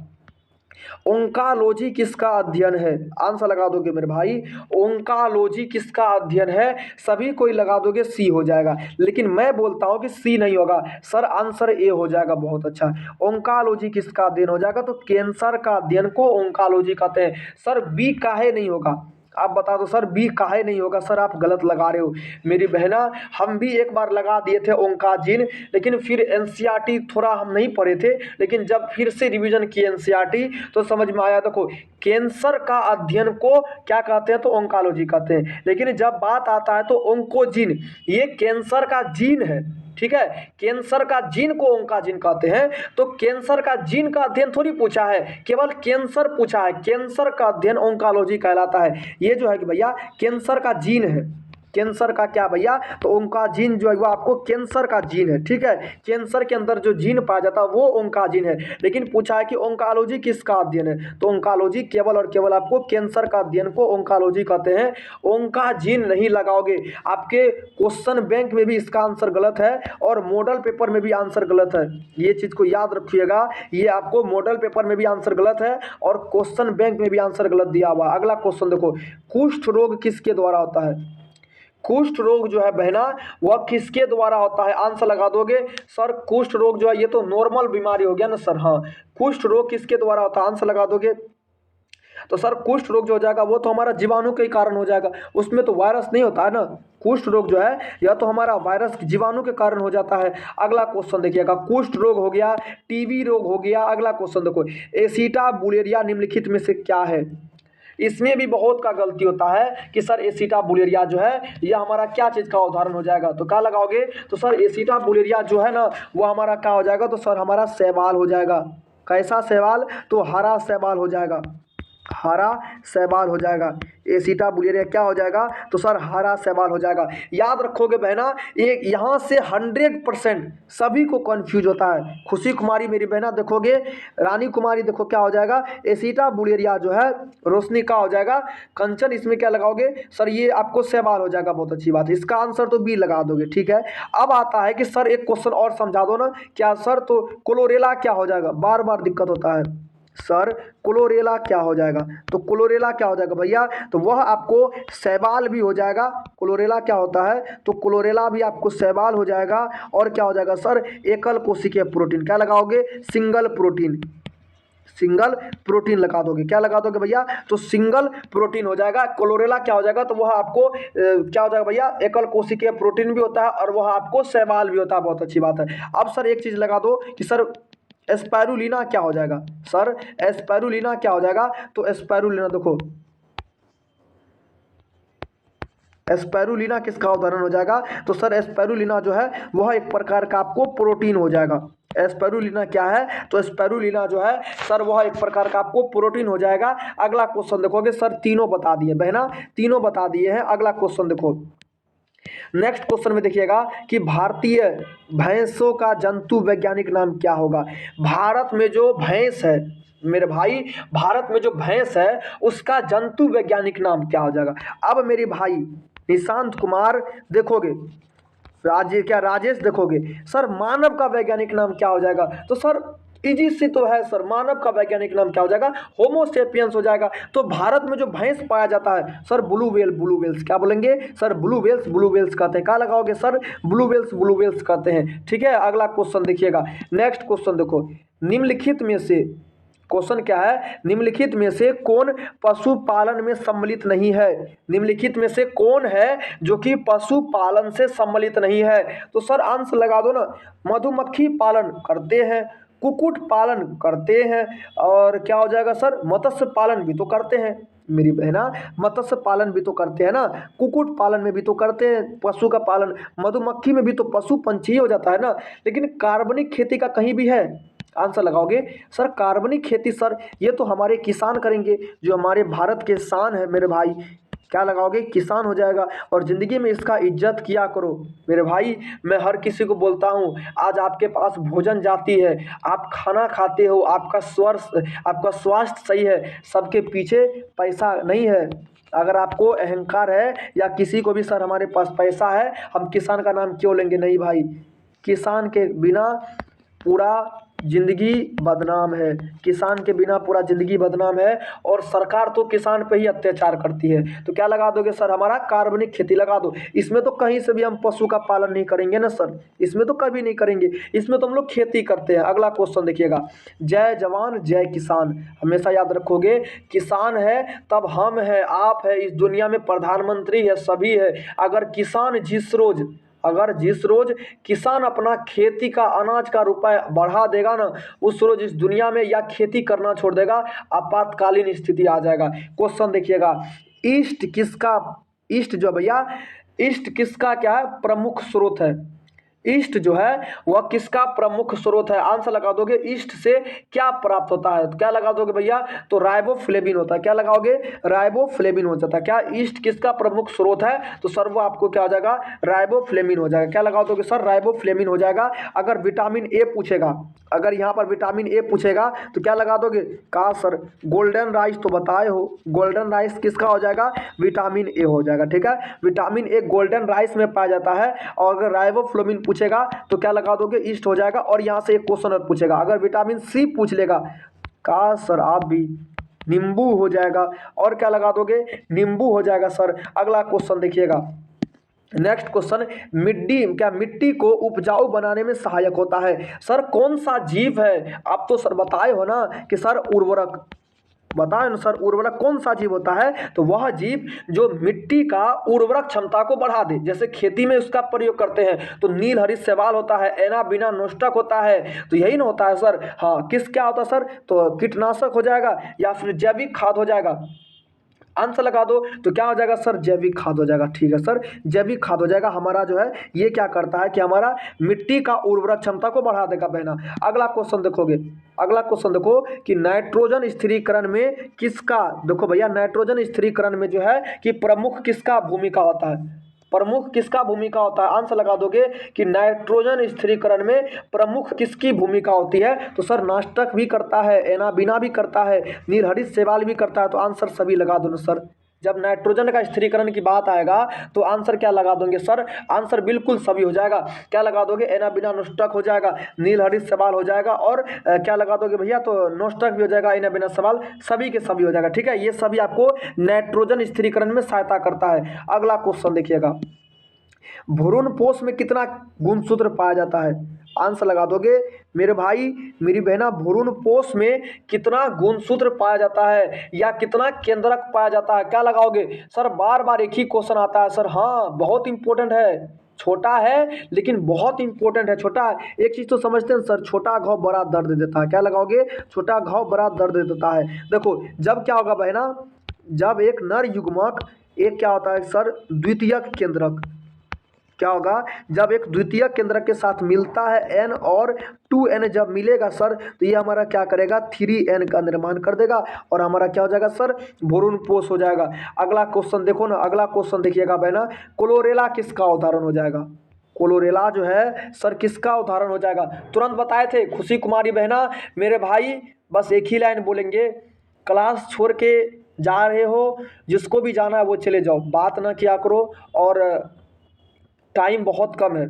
ओंकालोजी किसका अध्ययन है? आंसर लगा दोगे मेरे भाई, ओंकालोजी किसका अध्ययन है? सभी कोई लगा दोगे सी हो जाएगा, लेकिन मैं बोलता हूं कि सी नहीं होगा सर, आंसर ए हो जाएगा। बहुत अच्छा, ओंकालोजी किसका अध्ययन हो जाएगा? तो कैंसर का अध्ययन को ओंकालोजी कहते हैं। सर बी काहे नहीं होगा? आप बता दो सर बी काहे नहीं होगा? सर आप गलत लगा रहे हो मेरी बहना। हम भी एक बार लगा दिए थे ओंकाजीन, लेकिन फिर एनसीईआरटी थोड़ा हम नहीं पढ़े थे, लेकिन जब फिर से रिवीजन किए एनसीईआरटी तो समझ में आया। देखो कैंसर का अध्ययन को क्या कहते हैं? तो ओंकालोजी कहते हैं। लेकिन जब बात आता है तो ओंकोजीन, ये कैंसर का जीन है, ठीक है। कैंसर का जीन को ओंकाजीन कहते हैं। तो कैंसर का जीन का अध्ययन थोड़ी पूछा है, केवल कैंसर पूछा है। कैंसर का अध्ययन ओंकालोजी कहलाता है। ये जो है कि भैया कैंसर का जीन है, कैंसर का क्या भैया? तो ओंकाजीन जो है वो आपको कैंसर का जीन है, ठीक है। कैंसर के अंदर जो जीन पाया जाता है वो ओंकाजीन है। लेकिन पूछा है कि ओंकालोजी किसका अध्ययन है? तो ओंकालोजी केवल और केवल आपको कैंसर का अध्ययन को ओंकालोजी कहते हैं। ओंकाजीन नहीं लगाओगे, आपके क्वेश्चन बैंक में भी इसका आंसर गलत है और मॉडल पेपर में भी आंसर गलत है। ये चीज को याद रखिएगा, ये आपको मॉडल पेपर में भी आंसर गलत है और क्वेश्चन बैंक में भी आंसर गलत दिया हुआ। अगला क्वेश्चन देखो, कुष्ठ रोग किसके द्वारा होता है? कुष्ठ रोग जो है बहना वह किसके द्वारा होता है? आंसर लगा दोगे सर, कुष्ठ रोग जो है ये तो नॉर्मल बीमारी हो गया ना सर। हाँ, कुष्ठ रोग किसके द्वारा होता है? आंसर लगा दोगे तो सर कुष्ठ रोग जो हो जाएगा वो तो हमारा जीवाणु के कारण हो जाएगा, उसमें तो वायरस नहीं होता है ना। कुष्ठ रोग जो है या तो हमारा वायरस जीवाणु के कारण हो जाता है। अगला क्वेश्चन देखिएगा, कुष्ठ रोग हो गया, टीबी रोग हो गया। अगला क्वेश्चन देखो, एसिटाबुलेरिया निम्नलिखित में से क्या है? इसमें भी बहुत का गलती होता है कि सर एसिटाबुलेरिया जो है यह हमारा क्या चीज़ का उदाहरण हो जाएगा? तो क्या लगाओगे? तो सर एसिटाबुलेरिया जो है ना वो हमारा क्या हो जाएगा? तो सर हमारा शैवाल हो जाएगा। कैसा शैवाल? तो हरा शैवाल हो जाएगा, हरा शैवाल हो जाएगा। एसिटाबुलेरिया क्या हो जाएगा? तो सर हरा शैवाल हो जाएगा। याद रखोगे बहना, ये यहाँ से 100% सभी को कंफ्यूज होता है। खुशी कुमारी मेरी बहना देखोगे, रानी कुमारी देखो क्या हो जाएगा? एसिटाबुलेरिया जो है, रोशनी का हो जाएगा। कंचन इसमें क्या लगाओगे? सर ये आपको शैवाल हो जाएगा। बहुत अच्छी बात है, इसका आंसर तो बी लगा दोगे, ठीक है। अब आता है कि सर एक क्वेश्चन और समझा दो ना। क्या सर? तो क्लोरेला क्या हो जाएगा? बार बार दिक्कत होता है सर, क्लोरेला क्या हो जाएगा? तो क्लोरेला क्या हो जाएगा भैया? तो वह आपको शैवाल भी हो जाएगा। क्लोरेला क्या होता है? तो क्लोरेला भी आपको शैवाल हो जाएगा। और क्या हो जाएगा सर? एकल कोशिकीय प्रोटीन। क्या लगाओगे? सिंगल प्रोटीन, सिंगल प्रोटीन लगा दोगे। क्या लगा दोगे भैया? तो सिंगल प्रोटीन हो जाएगा। क्लोरेला क्या हो जाएगा? तो वह आपको क्या हो जाएगा भैया? एकल कोशिकीय प्रोटीन भी होता है और वह आपको शैवाल भी होता है। बहुत अच्छी बात है। अब सर एक चीज लगा दो कि सर एस्पायरुलिना क्या हो जाएगा? सर एस्पायरुलिना क्या हो जाएगा? तो एस्पायरुलिना देखो, एस्पायरुलिना किसका उदाहरण हो जाएगा? तो सर एस्पायरुलिना जो है वह एक प्रकार का आपको प्रोटीन हो जाएगा। एस्पायरुलिना क्या है? तो एस्पायरुलिना जो है सर वह एक प्रकार का आपको प्रोटीन हो जाएगा। अगला क्वेश्चन देखोगे, सर तीनों बता दिए बहना, तीनों बता दिए हैं। अगला क्वेश्चन देखो, नेक्स्ट क्वेश्चन में देखिएगा कि भारतीय भैंसों का जंतु वैज्ञानिक नाम क्या होगा? भारत में जो भैंस है मेरे भाई, भारत में जो भैंस है उसका जंतु वैज्ञानिक नाम क्या हो जाएगा? अब मेरे भाई निशांत कुमार देखोगे, राजेश देखोगे, सर मानव का वैज्ञानिक नाम क्या हो जाएगा? तो सर इजी सी तो है सर, मानव का वैज्ञानिक नाम क्या हो जाएगा? होमो सेपियंस हो जाएगा। तो भारत में जो भैंस पाया जाता है सर ब्लू वेल्स, क्या बोलेंगे सर? ब्लू वेल्स कहते हैं। क्या लगाओगे सर? ब्लू वेल्स कहते हैं, ठीक है। अगला क्वेश्चन देखिएगा, नेक्स्ट क्वेश्चन देखो, निम्नलिखित में से क्वेश्चन क्या है? निम्नलिखित में से कौन पशुपालन में सम्मिलित नहीं है? निम्नलिखित में से कौन है जो कि पशुपालन से सम्मिलित नहीं है? तो सर आंसर लगा दो ना। मधुमक्खी पालन करते हैं, कुक्कुट पालन करते हैं, और क्या हो जाएगा सर? मत्स्य पालन भी तो करते हैं मेरी बहना, मत्स्य पालन भी तो करते हैं ना, कुक्कुट पालन में भी तो करते हैं पशु का पालन, मधुमक्खी में भी तो पशु पंछी हो जाता है ना। लेकिन कार्बनिक खेती का कहीं भी है? आंसर लगाओगे सर कार्बनिक खेती सर ये तो हमारे किसान करेंगे, जो हमारे भारत के शान है मेरे भाई। क्या लगाओगे? किसान हो जाएगा। और ज़िंदगी में इसका इज्जत किया करो मेरे भाई। मैं हर किसी को बोलता हूँ, आज आपके पास भोजन जाती है, आप खाना खाते हो, आपका स्वास्थ्य सही है, सबके पीछे पैसा नहीं है। अगर आपको अहंकार है या किसी को भी सर हमारे पास पैसा है, हम किसान का नाम क्यों लेंगे? नहीं भाई, किसान के बिना पूरा ज़िंदगी बदनाम है। किसान के बिना पूरा ज़िंदगी बदनाम है। और सरकार तो किसान पे ही अत्याचार करती है। तो क्या लगा दोगे सर? हमारा कार्बनिक खेती लगा दो। इसमें तो कहीं से भी हम पशु का पालन नहीं करेंगे ना सर, इसमें तो कभी नहीं करेंगे। इसमें तो हम लोग खेती करते हैं। अगला क्वेश्चन देखिएगा, जय जवान जय किसान। हमेशा याद रखोगे, किसान है तब हम है, आप है, इस दुनिया में प्रधानमंत्री है, सभी है। अगर जिस रोज किसान अपना खेती का अनाज का रुपए बढ़ा देगा ना, उस रोज इस दुनिया में या खेती करना छोड़ देगा, आपातकालीन स्थिति आ जाएगा। क्वेश्चन देखिएगा, ईस्ट किसका क्या है? प्रमुख स्रोत है। ईस्ट जो है वह किसका प्रमुख स्रोत है? आंसर लगा दोगे, ईस्ट से क्या प्राप्त होता है? तो क्या लगा दोगे भैया? तो राइबोफ्लेविन होता है। क्या लगाओगे? राइबोफ्लेविन हो जाता है। क्या ईस्ट किसका प्रमुख स्रोत है? तो सर वो आपको क्या हो जाएगा? राइबोफ्लेविन हो जाएगा। क्या लगा दोगे सर? राइबोफ्लेविन हो जाएगा। अगर विटामिन ए पूछेगा, अगर यहाँ पर विटामिन ए पूछेगा तो क्या लगा दोगे? कहा सर गोल्डन राइस तो बताए हो, गोल्डन राइस किसका हो जाएगा? विटामिन ए हो जाएगा। ठीक है, विटामिन ए गोल्डन राइस में पाया जाता है। और अगर राइबोफ्लेविन पूछेगा तो क्या लगा दोगे? ईस्ट हो जाएगा। और यहाँ से एक क्वेश्चन और पूछेगा, अगर विटामिन सी पूछ लेगा, कहा सर आप भी नींबू हो जाएगा। और क्या लगा दोगे? नींबू हो जाएगा सर। अगला क्वेश्चन देखिएगा, नेक्स्ट क्वेश्चन, मिट्टी को उपजाऊ बनाने में सहायक होता है? सर कौन सा जीव है? आप तो सर बताए हो ना कि सर उर्वरक, बताए ना सर उर्वरक कौन सा जीव होता है? तो वह जीव जो मिट्टी का उर्वरक क्षमता को बढ़ा दे, जैसे खेती में उसका प्रयोग करते हैं। तो नील हरित शैवाल होता है, एनाबिना नोस्टक होता है, तो यही ना होता है सर। हाँ, किस क्या होता है सर? तो कीटनाशक हो जाएगा या फिर जैविक खाद हो जाएगा। आंसर लगा दो तो क्या हो जाएगा सर? जैविक खाद हो जाएगा। ठीक है सर, जैविक खाद हो जाएगा। हमारा जो है ये क्या करता है कि हमारा मिट्टी का उर्वरक क्षमता को बढ़ा देगा बहना। अगला क्वेश्चन देखोगे, अगला क्वेश्चन देखो कि नाइट्रोजन स्थिरीकरण में किसका, देखो भैया नाइट्रोजन स्थिरीकरण में जो है कि प्रमुख किसका भूमिका होता है? प्रमुख किसका भूमिका होता है? आंसर लगा दोगे कि नाइट्रोजन स्थिरीकरण में प्रमुख किसकी भूमिका होती है? तो सर नास्टक भी करता है, एनाबिना भी करता है, नीलहरित शैवाल भी करता है। तो आंसर सभी लगा दो ना सर। जब नाइट्रोजन का स्थिरीकरण की बात आएगा तो आंसर क्या लगा दोगे सर? आंसर बिल्कुल सभी हो जाएगा। क्या लगा दोगे? एनाबिना नोस्टक हो जाएगा, नीलहरित शैवाल हो जाएगा, और क्या लगा दोगे भैया? तो नोस्टक भी हो जाएगा, एनाबिना शैवाल, सभी के सभी हो जाएगा। ठीक है, ये सभी आपको नाइट्रोजन स्थिरीकरण में सहायता करता है। अगला क्वेश्चन देखिएगा, भ्रूणपोष में कितना गुणसूत्र पाया जाता है? आंसर लगा दोगे मेरे भाई मेरी बहना, भ्रूणपोष में कितना गुणसूत्र पाया जाता है या कितना केंद्रक पाया जाता है? क्या लगाओगे सर? बार बार एक ही क्वेश्चन आता है सर। हाँ, बहुत इंपॉर्टेंट है, छोटा है लेकिन बहुत इंपॉर्टेंट है। छोटा एक चीज तो समझते हैं सर, छोटा घाव बड़ा दर्द देता है। क्या लगाओगे? छोटा घाव बड़ा दर्द देता है। देखो जब क्या होगा बहना, जब एक नर युग्मक, एक क्या होता है सर? द्वितीयक केंद्रक, क्या होगा? जब एक द्वितीयक केंद्रक के साथ मिलता है एन, और 2n जब मिलेगा सर तो ये हमारा क्या करेगा? 3n का निर्माण कर देगा और हमारा क्या हो जाएगा सर? भ्रूणपोष हो जाएगा। अगला क्वेश्चन देखो ना, अगला क्वेश्चन देखिएगा बहना, क्लोरेला किसका उदाहरण हो जाएगा? क्लोरेला जो है सर किसका उदाहरण हो जाएगा? तुरंत बताए थे खुशी कुमारी बहना। मेरे भाई बस एक ही लाइन बोलेंगे, क्लास छोड़ के जा रहे हो, जिसको भी जाना है वो चले जाओ, बात ना किया करो। और टाइम बहुत कम है,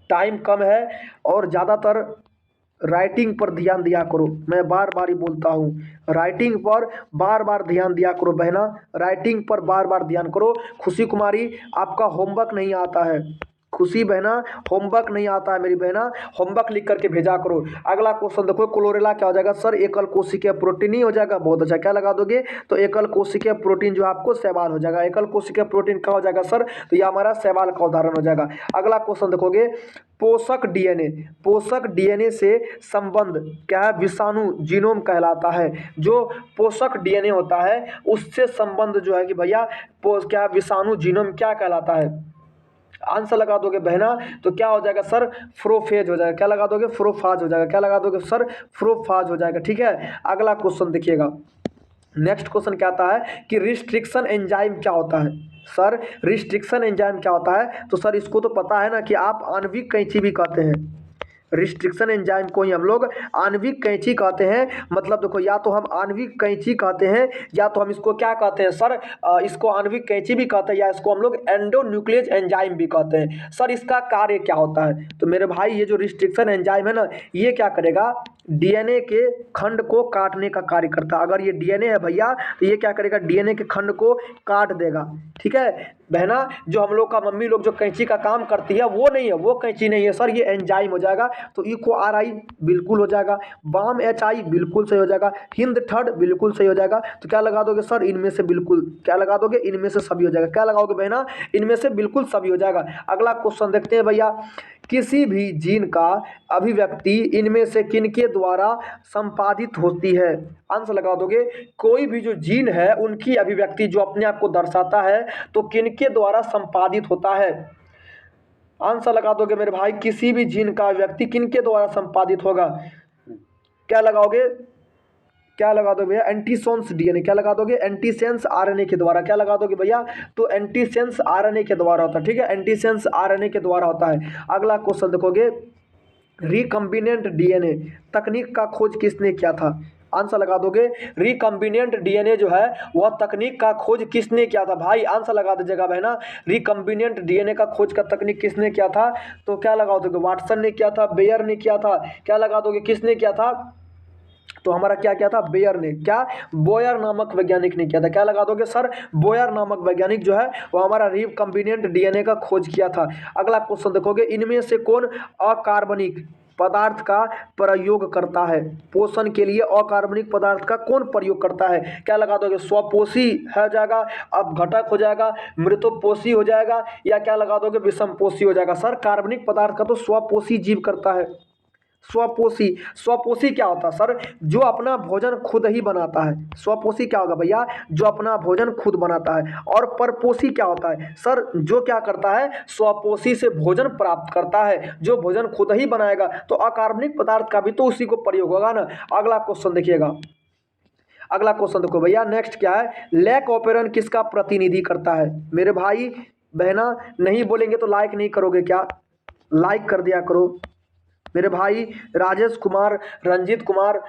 टाइम कम है, और ज़्यादातर राइटिंग पर ध्यान दिया करो। मैं बार बार ही बोलता हूँ, राइटिंग पर बार बार ध्यान दिया करो बहना, राइटिंग पर बार बार ध्यान करो। खुशी कुमारी आपका होमवर्क नहीं आता है, खुशी बहना होमवर्क नहीं आता है मेरी बहना, होमवर्क लिख करके भेजा करो। अगला क्वेश्चन देखो, क्लोरेला क्या हो जाएगा सर? एकल कोशिकीय प्रोटीन ही हो जाएगा। बहुत अच्छा, क्या लगा दोगे? तो एकल कोशिकीय प्रोटीन जो आपको शैवाल हो जाएगा। एकल कोशिकीय प्रोटीन क्या हो जाएगा सर? तो ये हमारा शैवाल का उदाहरण हो जाएगा। अगला क्वेश्चन देखोगे, पोषक डीएनए, पोषक डीएनए से संबंध क्या है? विषाणु जीनोम कहलाता है। जो पोषक डीएनए होता है उससे संबंध जो है कि भैया क्या विषाणु जीनोम क्या कहलाता है? आंसर लगा दोगे बहना तो क्या हो जाएगा सर, प्रोफेज हो जाएगा। क्या लगा दोगे, प्रोफाज हो जाएगा। क्या लगा दोगे सर, प्रोफाज हो जाएगा। ठीक है, अगला क्वेश्चन देखिएगा। नेक्स्ट क्वेश्चन क्या आता है कि रिस्ट्रिक्शन एंजाइम क्या होता है। सर रिस्ट्रिक्शन एंजाइम क्या होता है, तो सर इसको तो पता है ना कि आप आणविक कैंची भी कहते हैं। रिस्ट्रिक्शन एंजाइम को ही हम लोग आणविक कैंची कहते हैं। मतलब देखो, या तो हम आणविक कैंची कहते हैं या तो हम इसको क्या कहते हैं सर, इसको आणविक कैंची भी कहते हैं या इसको हम लोग एंडोन्यूक्लियस एंजाइम भी कहते हैं। सर इसका कार्य क्या होता है, तो मेरे भाई ये जो रिस्ट्रिक्शन एंजाइम है ना, ये क्या करेगा, डीएनए के खंड को काटने का कार्य करता है। अगर ये डीएनए है भैया तो ये क्या करेगा, डीएनए के खंड को काट देगा। ठीक है बहना, जो हम लोग का मम्मी लोग जो कैंची का काम करती है वो नहीं है, वो कैंची नहीं है सर, ये एंजाइम हो जाएगा। तो इको आर आई बिल्कुल हो जाएगा, बाम एच आई बिल्कुल सही हो जाएगा, हिंद थर्ड बिल्कुल सही हो जाएगा। तो क्या लगा दोगे सर, इनमें से बिल्कुल, क्या लगा दोगे, इनमें से सभी हो जाएगा। क्या लगाओगे बहना, इनमें से बिल्कुल सभी हो जाएगा। अगला क्वेश्चन देखते हैं भैया, किसी भी जीन का अभिव्यक्ति इनमें से किनके द्वारा संपादित होती है। आंसर लगा दोगे, कोई भी जो जीन है उनकी अभिव्यक्ति जो अपने आप को दर्शाता है तो किनके द्वारा संपादित होता है। आंसर लगा दोगे मेरे भाई, किसी भी जीन का अभिव्यक्ति किनके द्वारा संपादित होगा। क्या लगाओगे, क्या लगा दोगे भैया, एंटीसेंस डीएनए। क्या लगा दोगे, एंटीसेंस आरएनए के द्वारा। क्या लगा दोगे भैया, तो एंटीसेंस आरएनए के द्वारा होता है। ठीक है, एंटीसेंस आरएनए के द्वारा होता है। अगला क्वेश्चन देखोगे, रिकम्बिनेंट डीएनए तकनीक का खोज किसने किया था। आंसर लगा दोगे, रिकम्बिनेंट डीएनए जो है वह तकनीक का खोज किसने किया था। भाई आंसर लगा दीजिएगा बहना, रिकम्बिनेंट डीएनए का खोज का तकनीक किसने किया था। तो क्या लगा दोगे, वाटसन ने किया था, बेयर ने किया था। क्या लगा दोगे, किसने किया था, तो हमारा क्या किया था, बेयर ने। क्या, बोयर नामक वैज्ञानिक ने किया था। क्या लगा दोगे सर, बोयर नामक वैज्ञानिक जो है वो हमारा रिकम्बिनेंट डीएनए का खोज किया था। अगला क्वेश्चन देखोगे, इनमें से कौन अकार्बनिक पदार्थ का प्रयोग करता है। पोषण के लिए अकार्बनिक पदार्थ का कौन प्रयोग करता है। क्या लगा दोगे, स्वपोषी हो जाएगा, अपघटक हो जाएगा, मृतोपोषी हो जाएगा, या क्या लगा दोगे, विषमपोषी हो जाएगा। सर कार्बनिक पदार्थ का तो स्वपोषी जीव करता है। स्वपोषी, स्वपोषी क्या होता है सर, जो अपना भोजन खुद ही बनाता है। स्वपोषी क्या होगा भैया, जो अपना भोजन खुद बनाता है। और परपोषी क्या होता है सर, जो क्या करता है, स्वपोषी से भोजन प्राप्त करता है, जो भोजन खुद ही बनाएगा। तो अकार्बनिक पदार्थ का भी तो उसी को प्रयोग होगा ना। अगला क्वेश्चन देखिएगा, अगला क्वेश्चन देखो भैया, नेक्स्ट क्या है, लैक ऑपेरन किसका प्रतिनिधि करता है। मेरे भाई बहना नहीं बोलेंगे तो लाइक नहीं करोगे क्या, लाइक कर दिया करो मेरे भाई। राजेश कुमार, रंजीत कुमार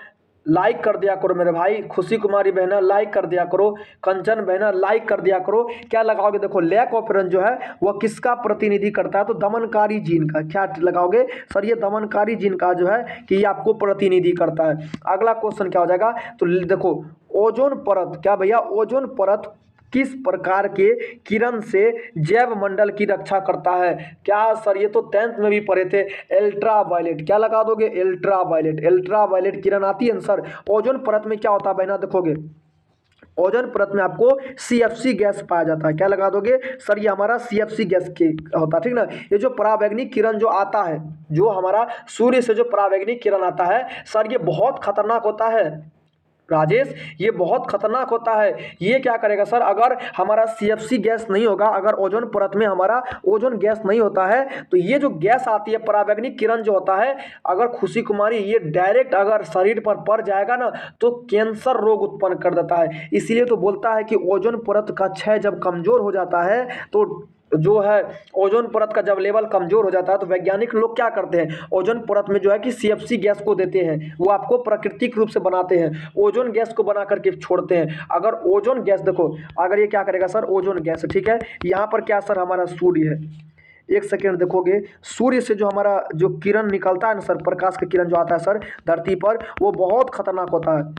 लाइक कर दिया करो मेरे भाई। खुशी कुमारी बहना लाइक कर दिया करो, कंचन बहना लाइक कर दिया करो। क्या लगाओगे, देखो लैक ऑपेरन जो है वह किसका प्रतिनिधि करता है, तो दमनकारी जीन का। क्या लगाओगे सर, ये दमनकारी जीन का जो है कि ये आपको प्रतिनिधि करता है। अगला क्वेश्चन क्या हो जाएगा, तो देखो ओजोन परत, क्या भैया, ओजोन परत किस प्रकार के किरण से जैव मंडल की रक्षा करता है। क्या सर, ये तो 10th में भी पढ़े थे, अल्ट्रा वायलेट। क्या लगा दोगे, अल्ट्रा वायलेट, अल्ट्रा वायलेट किरण आती है ना सर। ओजोन परत में क्या होता है बहना, देखोगे ओजोन परत में आपको सीएफसी गैस पाया जाता है। क्या लगा दोगे सर, ये हमारा सीएफसी गैस के होता है। ठीक ना, ये जो परावैंगनिक किरण जो आता है, जो हमारा सूर्य से जो परावैंगनिक किरण आता है सर, ये बहुत खतरनाक होता है राजेश, ये बहुत खतरनाक होता है। ये क्या करेगा सर, अगर हमारा सीएफसी गैस नहीं होगा, अगर ओजोन परत में हमारा ओजोन गैस नहीं होता है, तो ये जो गैस आती है परावैंगनिक किरण जो होता है, अगर खुशी कुमारी ये डायरेक्ट अगर शरीर पर पड़ जाएगा ना तो कैंसर रोग उत्पन्न कर देता है। इसीलिए तो बोलता है कि ओजोन परत का क्षय जब कमजोर हो जाता है, तो जो है ओजोन परत का जब लेवल कमजोर हो जाता है तो वैज्ञानिक लोग क्या करते हैं, ओजोन परत में जो है कि सीएफसी गैस को देते हैं, वो आपको प्राकृतिक रूप से बनाते हैं, ओजोन गैस को बना करके छोड़ते हैं। अगर ओजोन गैस देखो, अगर ये क्या करेगा सर, ओजोन गैस, ठीक है, यहाँ पर क्या सर हमारा सूर्य है, एक सेकेंड देखोगे, सूर्य से जो हमारा जो किरण निकलता है ना सर, प्रकाश का किरण जो आता है सर धरती पर, वो बहुत खतरनाक होता है।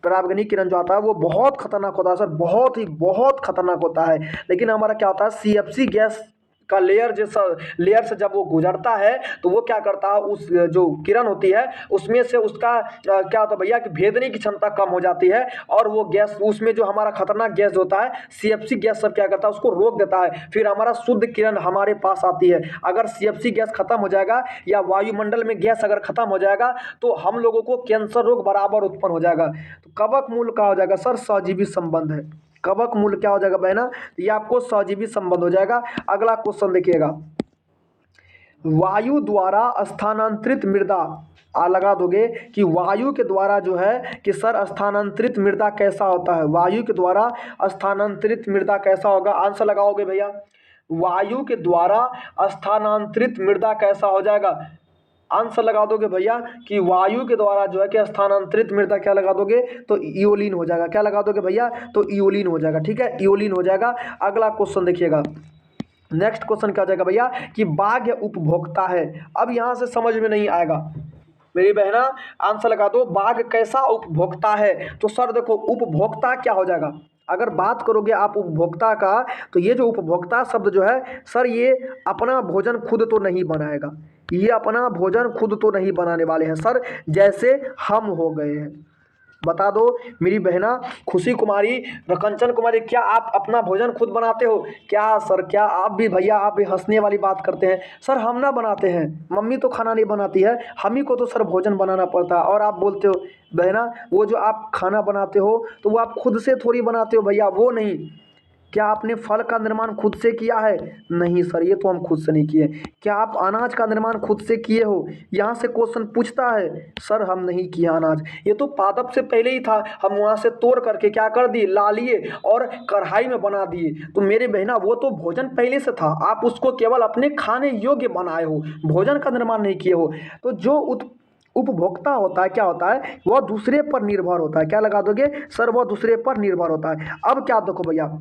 परावैंगनिक किरण जो आता है वो बहुत खतरनाक होता है सर, बहुत ही बहुत खतरनाक होता है। लेकिन हमारा क्या होता है, सीएफसी गैस का लेयर जैसा लेयर से जब वो गुजरता है तो वो क्या करता है, उस जो किरण होती है उसमें से उसका क्या होता है भैया कि भेदने की क्षमता कम हो जाती है, और वो गैस उसमें जो हमारा खतरनाक गैस होता है सीएफसी गैस सब क्या करता है, उसको रोक देता है। फिर हमारा शुद्ध किरण हमारे पास आती है। अगर सीएफसी गैस खत्म हो जाएगा या वायुमंडल में गैस अगर खत्म हो जाएगा तो हम लोगों को कैंसर रोग बराबर उत्पन्न हो जाएगा। तो कवक मूल का हो जाएगा सर सहजीवी संबंध है। कवक मूल क्या हो जाएगा बहना, ये आपको सहजीवी संबंध हो जाएगा। अगला क्वेश्चन देखिएगा, वायु द्वारा स्थानांतरित मृदा, लगा दोगे कि वायु के द्वारा जो है कि सर स्थानांतरित मृदा कैसा होता है, वायु के द्वारा स्थानांतरित मृदा कैसा होगा, आंसर लगाओगे भैया। वायु के द्वारा स्थानांतरित मृदा कैसा हो जाएगा, आंसर लगा दोगे भैया कि वायु के द्वारा जो है कि स्थानांतरित मृदा क्या लगा दोगे, तो इओलिन हो जाएगा। क्या लगा दोगे भैया, तो इओलिन हो जाएगा। ठीक है, इओलिन हो जाएगा। अगला क्वेश्चन देखिएगा, नेक्स्ट क्वेश्चन क्या हो जाएगा भैया कि बाह्य उपभोक्ता है। अब यहाँ से समझ में नहीं आएगा मेरी बहना, आंसर लगा दो, बाघ कैसा उपभोक्ता है। तो सर देखो उपभोक्ता क्या हो जाएगा, अगर बात करोगे आप उपभोक्ता का, तो ये जो उपभोक्ता शब्द जो है सर, ये अपना भोजन खुद तो नहीं बनाएगा, ये अपना भोजन खुद तो नहीं बनाने वाले हैं सर, जैसे हम हो गए हैं। बता दो मेरी बहना खुशी कुमारी, कंचन कुमारी, क्या आप अपना भोजन खुद बनाते हो क्या सर, क्या आप भी भैया, आप भी हंसने वाली बात करते हैं सर, हम ना बनाते हैं, मम्मी तो खाना नहीं बनाती है, हम ही को तो सर भोजन बनाना पड़ता है। और आप बोलते हो बहना वो जो आप खाना बनाते हो तो वो आप खुद से थोड़ी बनाते हो भैया, वो नहीं। क्या आपने फल का निर्माण खुद से किया है, नहीं सर, ये तो हम खुद से नहीं किए। क्या आप अनाज का निर्माण खुद से किए हो, यहाँ से क्वेश्चन पूछता है, सर हम नहीं किया अनाज, ये तो पादप से पहले ही था, हम वहाँ से तोड़ करके क्या कर दिए, ला लिए और कढ़ाई में बना दिए। तो मेरे बहना वो तो भोजन पहले से था, आप उसको केवल अपने खाने योग्य बनाए हो, भोजन का निर्माण नहीं किए हो। तो जो उपभोक्ता होता है क्या होता है, वह दूसरे पर निर्भर होता है। क्या लगा दोगे सर, वह दूसरे पर निर्भर होता है। अब क्या देखो भैया,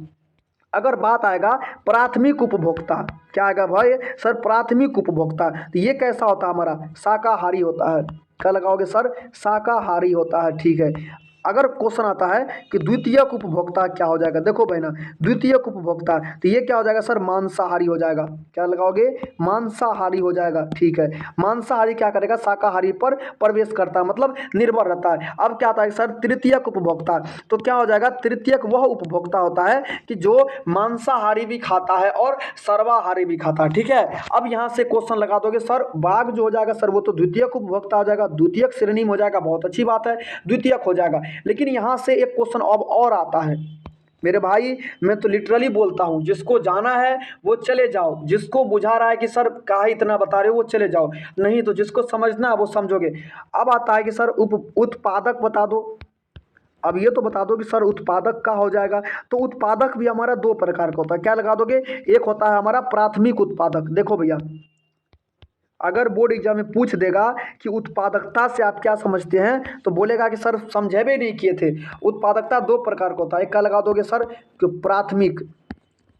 अगर बात आएगा प्राथमिक उपभोक्ता, क्या आएगा भाई सर, प्राथमिक उपभोक्ता, तो ये कैसा होता है हमारा, शाकाहारी होता है। क्या लगाओगे सर, शाकाहारी होता है। ठीक है, अगर क्वेश्चन आता है कि द्वितीयक उपभोक्ता क्या हो जाएगा, देखो बहना द्वितीयक उपभोक्ता, तो ये क्या हो जाएगा सर, मांसाहारी हो जाएगा। क्या लगाओगे, मांसाहारी हो जाएगा। ठीक है, मांसाहारी क्या करेगा, शाकाहारी पर प्रवेश करता है, मतलब निर्भर रहता है। अब क्या आता है सर, तृतीयक उपभोक्ता, तो क्या हो जाएगा, तृतीयक वह उपभोक्ता होता है कि जो मांसाहारी भी खाता है और सर्वाहारी भी खाता है। ठीक है, अब यहाँ से क्वेश्चन लगा दोगे सर, बाघ जो हो जाएगा सर वो तो द्वितीयक उपभोक्ता हो जाएगा, द्वितीयक श्रेणी में हो जाएगा, बहुत अच्छी बात है, द्वितीयक हो जाएगा। लेकिन यहाँ से एक क्वेश्चन अब और आता है मेरे भाई, मैं तो लिटरली बोलता हूँ, जिसको जाना है वो चले जाओ, जिसको बुझा रहा है कि सर काहे इतना बता रहे हो वो चले जाओ, नहीं तो जिसको समझना है वो समझोगे। अब आता है कि सर उत्पादक बता दो। अब ये तो बता दो कि सर उत्पादक का हो जाएगा, तो उत्पादक भी हमारा दो प्रकार का होता है। क्या लगा दोगे, एक होता है हमारा प्राथमिक उत्पादक। देखो भैया, अगर बोर्ड एग्जाम में पूछ देगा कि उत्पादकता से आप क्या समझते हैं, तो बोलेगा कि सर समझे भी नहीं किए थे। उत्पादकता दो प्रकार का होता है, एक का लगा दोगे सर कि प्राथमिक,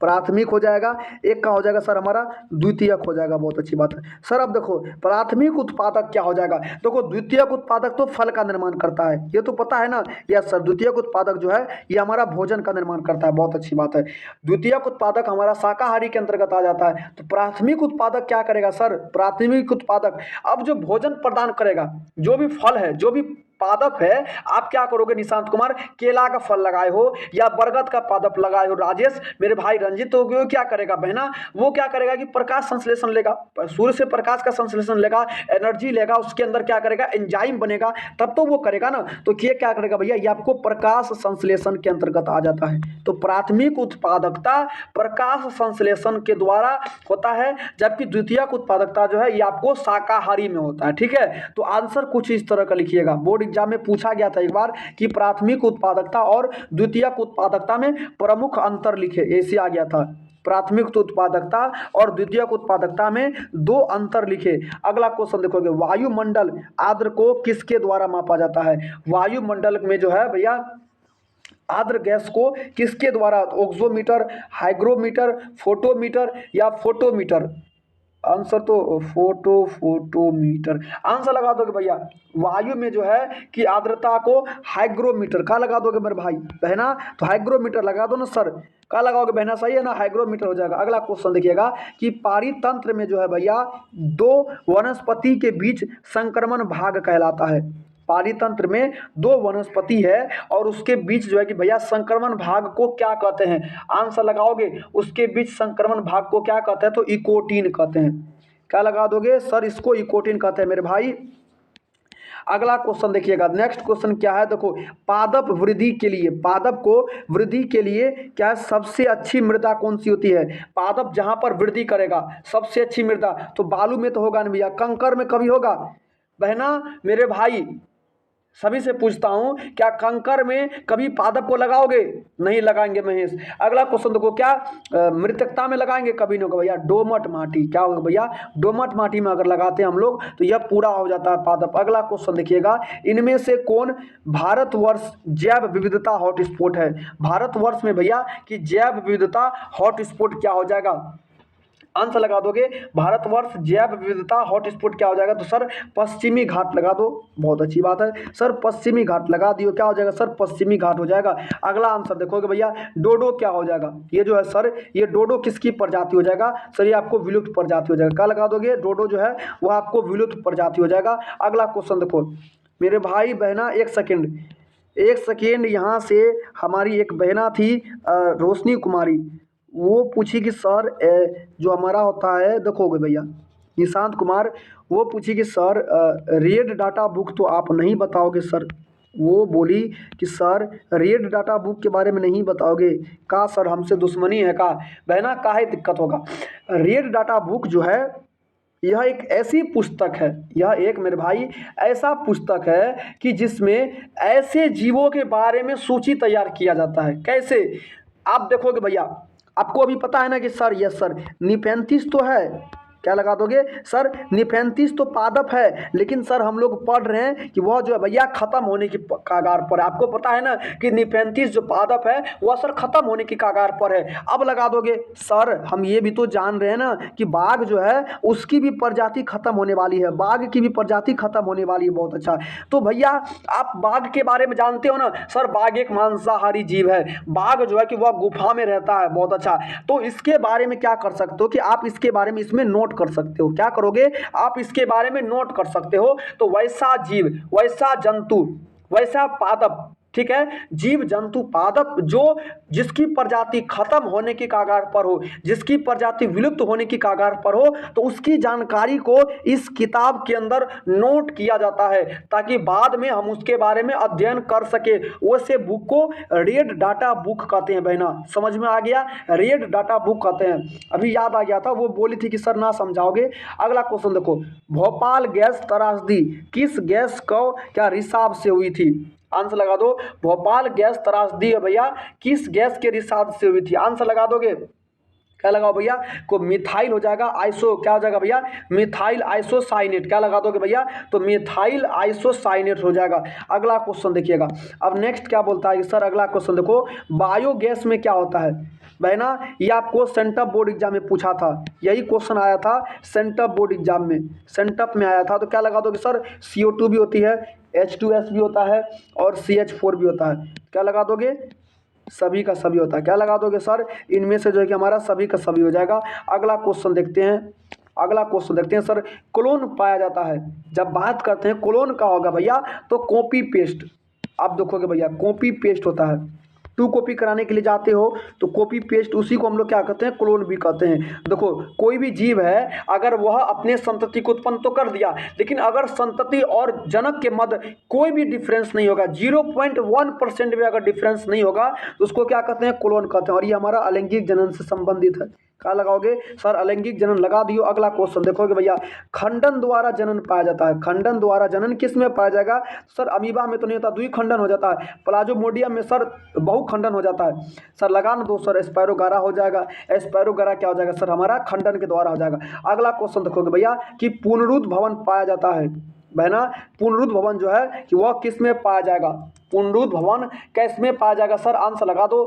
प्राथमिक हो जाएगा, एक का हो जाएगा सर हमारा द्वितीयक हो जाएगा। बहुत अच्छी बात है सर। अब देखो प्राथमिक उत्पादक क्या हो जाएगा, देखो द्वितीयक उत्पादक तो फल का निर्माण करता है, ये तो पता है ना। यस सर, द्वितीयक उत्पादक जो है ये हमारा भोजन का निर्माण करता है, बहुत अच्छी बात है। द्वितीयक उत्पादक हमारा शाकाहारी के अंतर्गत आ जाता है। तो प्राथमिक उत्पादक क्या करेगा सर, प्राथमिक उत्पादक अब जो भोजन प्रदान करेगा, जो भी फल है, जो भी पादप है, आप क्या करोगे निशांत कुमार, केला का फल लगाए हो या बरगद का पादप लगाए हो, राजेश मेरे भाई रंजित हो गए, क्या करेगा बहना, वो क्या करेगा कि प्रकाश संश्लेषण लेगा, सूर्य से प्रकाश का संश्लेषण लेगा, एनर्जी लेगा, उसके अंदर क्या करेगा, एंजाइम बनेगा, तब तो वो करेगा ना। तो ये क्या करेगा भैया, ये आपको प्रकाश संश्लेषण के अंतर्गत आ जाता है। तो प्राथमिक उत्पादकता प्रकाश संश्लेषण के द्वारा होता है, जबकि द्वितीयक उत्पादकता जो है ये आपको शाकाहारी में होता है। ठीक है, तो आंसर कुछ इस तरह का लिखिएगा। बोर्ड एग्जाम में पूछा गया था एक बार कि प्राथमिक उत्पादकता और द्वितीयक उत्पादकता में प्रमुख अंतर लिखे, ऐसे आ गया था। प्राथमिक उत्पादकता और द्वितीयक उत्पादकता में दो अंतर लिखे। अगला क्वेश्चन देखोगे, वायुमंडल आर्द्र को किसके द्वारा मापा जाता है। वायुमंडल में जो है भैया आर्द्र गैस को किसके द्वारा, ऑक्सोमीटर, हाइग्रोमीटर, फोटोमीटर या फोटोमीटर, आंसर तो फोटोमीटर, आंसर लगा दोगे भैया। वायु में जो है कि आर्द्रता को हाइग्रोमीटर का लगा दोगे मेरे भाई बहना, तो हाइग्रोमीटर लगा दो ना सर, का लगाओगे बहना, सही है ना, हाइग्रोमीटर हो जाएगा। अगला क्वेश्चन देखिएगा कि पारितंत्र में जो है भैया दो वनस्पति के बीच संक्रमण भाग कहलाता है। पारितंत्र में दो वनस्पति है और उसके बीच जो है कि भैया संक्रमण भाग को क्या कहते हैं, आंसर लगाओगे, उसके बीच संक्रमण भाग को क्या कहते हैं, तो इकोटीन कहते हैं। क्या लगा दोगे सर, इसको इकोटीन कहते हैं मेरे भाई। अगला क्वेश्चन देखिएगा, नेक्स्ट क्वेश्चन क्या है, देखो पादप वृद्धि के लिए, पादप को वृद्धि के लिए क्या है, सबसे अच्छी मृदा कौन सी होती है? पादप जहां पर वृद्धि करेगा सबसे अच्छी मृदा तो बालू में तो होगा नहीं भैया, कंकर में कभी होगा? बहना मेरे भाई सभी से पूछता हूं, क्या कंकर में कभी पादप को लगाओगे? नहीं लगाएंगे महेश। अगला क्वेश्चन देखो, क्या मृतकता में लगाएंगे? कभी नहीं होगा भैया। दोमट माटी, क्या होगा भैया? दोमट माटी में अगर लगाते हैं हम लोग तो यह पूरा हो जाता है पादप। अगला क्वेश्चन देखिएगा, इनमें से कौन भारतवर्ष जैव विविधता हॉटस्पॉट है? भारतवर्ष में भैया कि जैव विविधता हॉटस्पॉट क्या हो जाएगा? आंसर लगा दोगे, भारतवर्ष जैव विविधता हॉटस्पॉट क्या हो जाएगा? तो सर पश्चिमी घाट लगा दो, बहुत अच्छी बात है सर, पश्चिमी घाट लगा दियो, क्या हो जाएगा सर? पश्चिमी घाट हो जाएगा। अगला आंसर देखोगे भैया, डोडो क्या हो जाएगा? ये जो है सर, ये डोडो किसकी प्रजाति हो जाएगा? सर ये आपको विलुप्त प्रजाति हो जाएगा। क्या लगा दोगे? डोडो जो है वो आपको विलुप्त प्रजाति हो जाएगा। अगला क्वेश्चन देखो मेरे भाई बहना, एक सेकेंड यहाँ से हमारी एक बहना थी रोशनी कुमारी, वो पूछी कि सर जो हमारा होता है, देखोगे भैया निशांत कुमार, वो पूछी कि सर रेड डाटा बुक तो आप नहीं बताओगे सर? वो बोली कि सर रेड डाटा बुक के बारे में नहीं बताओगे का? सर हमसे दुश्मनी है का? बहना काहे दिक्कत होगा? रेड डाटा बुक जो है यह एक ऐसी पुस्तक है, यह एक मेरे भाई ऐसा पुस्तक है कि जिसमें ऐसे जीवों के बारे में सूची तैयार किया जाता है। कैसे? आप देखोगे भैया, आपको अभी पता है ना कि सर यस सर निपेंथिस तो है, क्या लगा दोगे सर? निपेंथिस तो पादप है, लेकिन सर हम लोग पढ़ रहे हैं कि वह जो है भैया खत्म होने की कगार पर है। आपको पता है ना कि निपेंथिस जो पादप है वह सर खत्म होने की कगार पर है। अब लगा दोगे सर हम ये भी तो जान रहे हैं ना कि बाघ जो है उसकी भी प्रजाति खत्म होने वाली है, बाघ की भी प्रजाति खत्म होने वाली है। बहुत अच्छा, तो भैया आप बाघ के बारे में जानते हो ना? सर बाघ एक मांसाहारी जीव है, बाघ जो है कि वह गुफा में रहता है। बहुत अच्छा, तो इसके बारे में क्या कर सकते हो कि आप इसके बारे में इसमें नोट कर सकते हो। क्या करोगे? आप इसके बारे में नोट कर सकते हो। तो वैसा जीव, वैसा जंतु, वैसा पादप, ठीक है, जीव जंतु पादप जो जिसकी प्रजाति खत्म होने की कगार पर हो, जिसकी प्रजाति विलुप्त होने की कगार पर हो, तो उसकी जानकारी को इस किताब के अंदर नोट किया जाता है ताकि बाद में हम उसके बारे में अध्ययन कर सके। वैसे बुक को रेड डाटा बुक कहते हैं बहना, समझ में आ गया? रेड डाटा बुक कहते हैं। अभी याद आ गया था, वो बोली थी कि सर ना समझाओगे। अगला क्वेश्चन देखो, भोपाल गैस त्रासदी किस गैस को क्या रिसाव से हुई थी? आंसर लगा दो, भोपाल गैस त्रासदी है भैया किस गैस के रिसाव से हुई थी? आंसर लगा दोगे, क्या लगाओ भैया? को मिथाइल हो जाएगा, आइसो क्या हो जाएगा भैया? Methyl isocyanate. क्या लगा दोगे भैया? तो मिथाइल आइसोसाइनेट हो जाएगा। अगला क्वेश्चन देखिएगा, अब नेक्स्ट क्या बोलता है सर? अगला क्वेश्चन देखो, बायोगैस में क्या होता है? बहना ये आपको सेंटअप बोर्ड एग्जाम में पूछा था, यही क्वेश्चन आया था सेंटअप बोर्ड एग्जाम में, सेंटअप में आया था। तो क्या लगा दोगे सर? CO2 भी होती है, H2S भी होता है और CH4 भी होता है। क्या लगा दोगे? सभी का सभी होता है। क्या लगा दोगे सर? इनमें से जो है कि हमारा सभी का सभी हो जाएगा। अगला क्वेश्चन देखते हैं, अगला क्वेश्चन देखते हैं सर, क्लोन पाया जाता है। जब बात करते हैं क्लोन का होगा भैया तो कॉपी पेस्ट, आप देखोगे भैया कॉपी पेस्ट होता है। टू कॉपी कराने के लिए जाते हो तो कॉपी पेस्ट, उसी को हम लोग क्या कहते हैं? क्लोन भी कहते हैं। देखो कोई भी जीव है अगर वह अपने संतति को उत्पन्न तो कर दिया, लेकिन अगर संतति और जनक के मध्य कोई भी डिफरेंस नहीं होगा, 0.1% भी अगर डिफरेंस नहीं होगा तो उसको क्या कहते हैं? क्लोन कहते हैं। और ये हमारा अलैंगिक जनन से संबंधित है। क्या लगाओगे सर? अलैंगिक जनन लगा दियो। अगला क्वेश्चन देखोगे भैया, खंडन द्वारा जनन पाया जाता है। खंडन द्वारा जनन किस में पाया जाएगा? सर अमीबा में तो नहीं होता, द्विखंडन हो जाता है। प्लाज्मोडियम में सर बहुखंडन हो जाता है। सर लगा ना दो सर, स्पायरोगारा हो जाएगा। स्पायरोगारा क्या हो जाएगा सर? हमारा खंडन के द्वारा हो जाएगा। अगला क्वेश्चन देखोगे भैया कि पुनरुत्थ भवन पाया जाता है। बहना पुनरुत्थ भवन जो है कि वह किस में पाया जाएगा? पुनरुत्थ भवन किस में पाया जाएगा सर? आंसर लगा दो,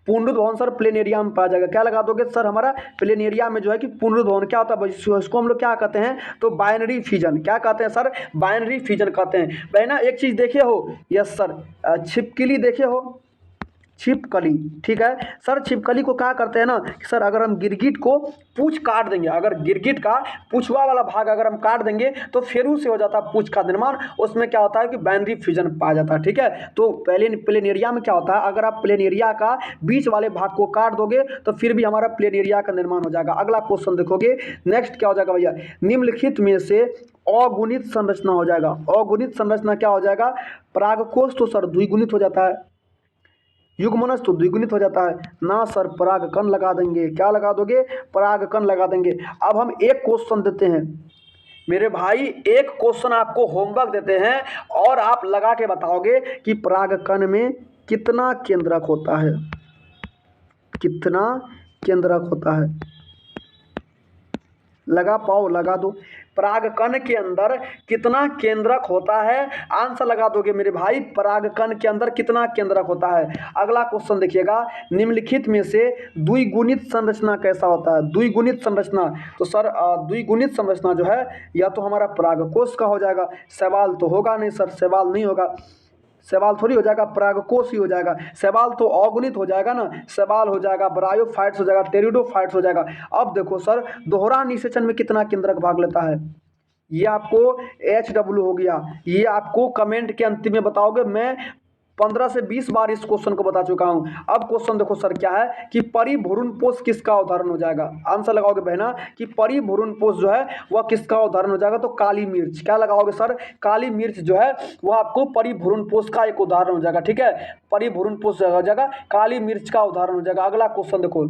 पुनरुत्थ भवन सर प्लेनेरिया में पाया जाएगा। क्या लगा दोगे सर? हमारा प्लेनेरिया में जो है कि पुनरुत्थ भवन क्या होता है? इसको हम लोग क्या कहते हैं? तो बाइनरी फिजन। क्या कहते हैं सर? बाइनरी फिजन कहते हैं। बहना एक चीज देखे हो? यस सर, छिपकली देखे हो? छिपकली। ठीक है सर, छिपकली को क्या करते हैं ना कि सर अगर हम गिरगिट को पूंछ काट देंगे, अगर गिरगिट का पूंछवा वाला भाग अगर हम काट देंगे तो फेरू से हो जाता है पूंछ का निर्माण, उसमें क्या होता है कि बाइनरी फ्यूजन पाया जाता है। ठीक है, तो प्लेनेरिया में क्या होता है, अगर आप प्लेनेरिया का बीच वाले भाग को काट दोगे तो फिर भी हमारा प्लेनेरिया का निर्माण हो जाएगा। अगला क्वेश्चन देखोगे, नेक्स्ट क्या हो जाएगा भैया, निम्नलिखित में से अगुणित संरचना हो जाएगा। अगुणित संरचना क्या हो जाएगा, परागकोश तो सर द्विगुणित हो जाता है, युग्मनज तो द्विगुणित हो जाता है ना सर, परागकण लगा देंगे। क्या लगा दोगे, परागकण लगा देंगे। अब हम एक क्वेश्चन देते हैं मेरे भाई, एक क्वेश्चन आपको होमवर्क देते हैं और आप लगा के बताओगे कि परागकण में कितना केंद्रक होता है, कितना केंद्रक होता है। लगा पाओ लगा दो, परागकण के अंदर कितना केंद्रक होता है, आंसर लगा दोगे मेरे भाई, परागकण के अंदर कितना केंद्रक होता है। अगला क्वेश्चन देखिएगा, निम्नलिखित में से द्विगुणित संरचना कैसा होता है। द्विगुणित संरचना, तो सर द्विगुणित संरचना जो है या तो हमारा परागकोश का हो जाएगा, सवाल तो होगा नहीं सर, सवाल नहीं होगा, सवाल थोड़ी हो जाएगा, परागकोश ही हो जाएगा। सवाल तो अगुणित हो जाएगा ना, सवाल हो जाएगा ब्रायोफाइट्स हो जाएगा, टेरिडोफाइट्स हो जाएगा। अब देखो सर, दोहरा निषेचन में कितना केंद्रक भाग लेता है, ये आपको HW हो गया, ये आपको कमेंट के अंतिम में बताओगे। मैं 15 से 20 बार इस क्वेश्चन को बता चुका हूं। अब क्वेश्चन देखो सर क्या है कि परिभ्रूणपोष किसका उदाहरण हो जाएगा, आंसर लगाओगे बहना कि परिभ्रूणपोष जो है वह किसका उदाहरण हो जाएगा, तो काली मिर्च। क्या लगाओगे सर, काली मिर्च जो है वह आपको परिभ्रूणपोष का एक उदाहरण हो जाएगा। ठीक है, परिभ्रूणपोष हो जाएगा, काली मिर्च का उदाहरण हो जाएगा। अगला क्वेश्चन देखो,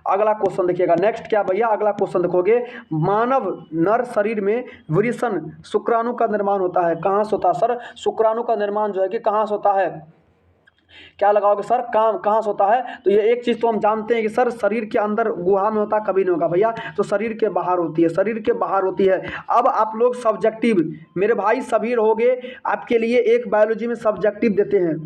अगला क्वेश्चन देखिएगा, नेक्स्ट क्या भैया, अगला क्वेश्चन देखोगे, मानव नर शरीर में वृषण शुक्राणु का निर्माण होता है, कहाँ से होता है सर, शुक्राणु का निर्माण जो है कि कहाँ से होता है। क्या लगाओगे सर, कहाँ से होता है, तो ये एक चीज तो हम जानते हैं कि सर शरीर के अंदर गुहा में होता, कभी नहीं होगा भैया, तो शरीर के बाहर होती है, शरीर के बाहर होती है। अब आप लोग सब्जेक्टिव मेरे भाई सभी रहोगे, आपके लिए एक बायोलॉजी में सब्जेक्टिव देते हैं,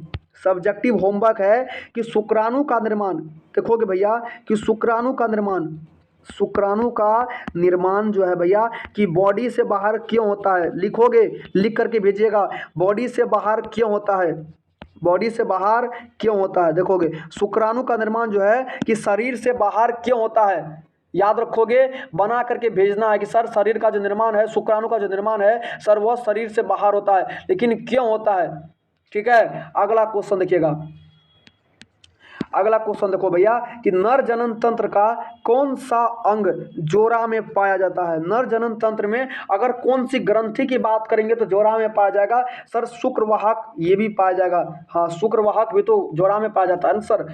सब्जेक्टिव होमवर्क है कि शुक्राणु का निर्माण, देखोगे भैया कि शुक्राणु का निर्माण, शुक्राणु का निर्माण जो है भैया कि बॉडी से बाहर क्यों होता है, लिखोगे, लिख करके भेजिएगा, बॉडी से बाहर क्यों होता है, बॉडी से बाहर क्यों होता है। देखोगे शुक्राणु का निर्माण जो है कि शरीर से बाहर क्यों होता है, याद रखोगे, बना करके भेजना है कि सर शरीर का जो निर्माण है, शुक्राणु का जो निर्माण है सर वह शरीर से बाहर होता है, लेकिन क्यों होता है। ठीक है, अगला क्वेश्चन देखिएगा, अगला क्वेश्चन देखो भैया कि नर जनन तंत्र का कौन सा अंग जोड़ा में पाया जाता है। नर जनन तंत्र में अगर कौन सी ग्रंथि की बात करेंगे तो जोड़ा में पाया जाएगा सर, शुक्रवाहक, ये भी पाया जाएगा, हाँ शुक्रवाहक भी तो जोड़ा में पाया जाता है ना सर।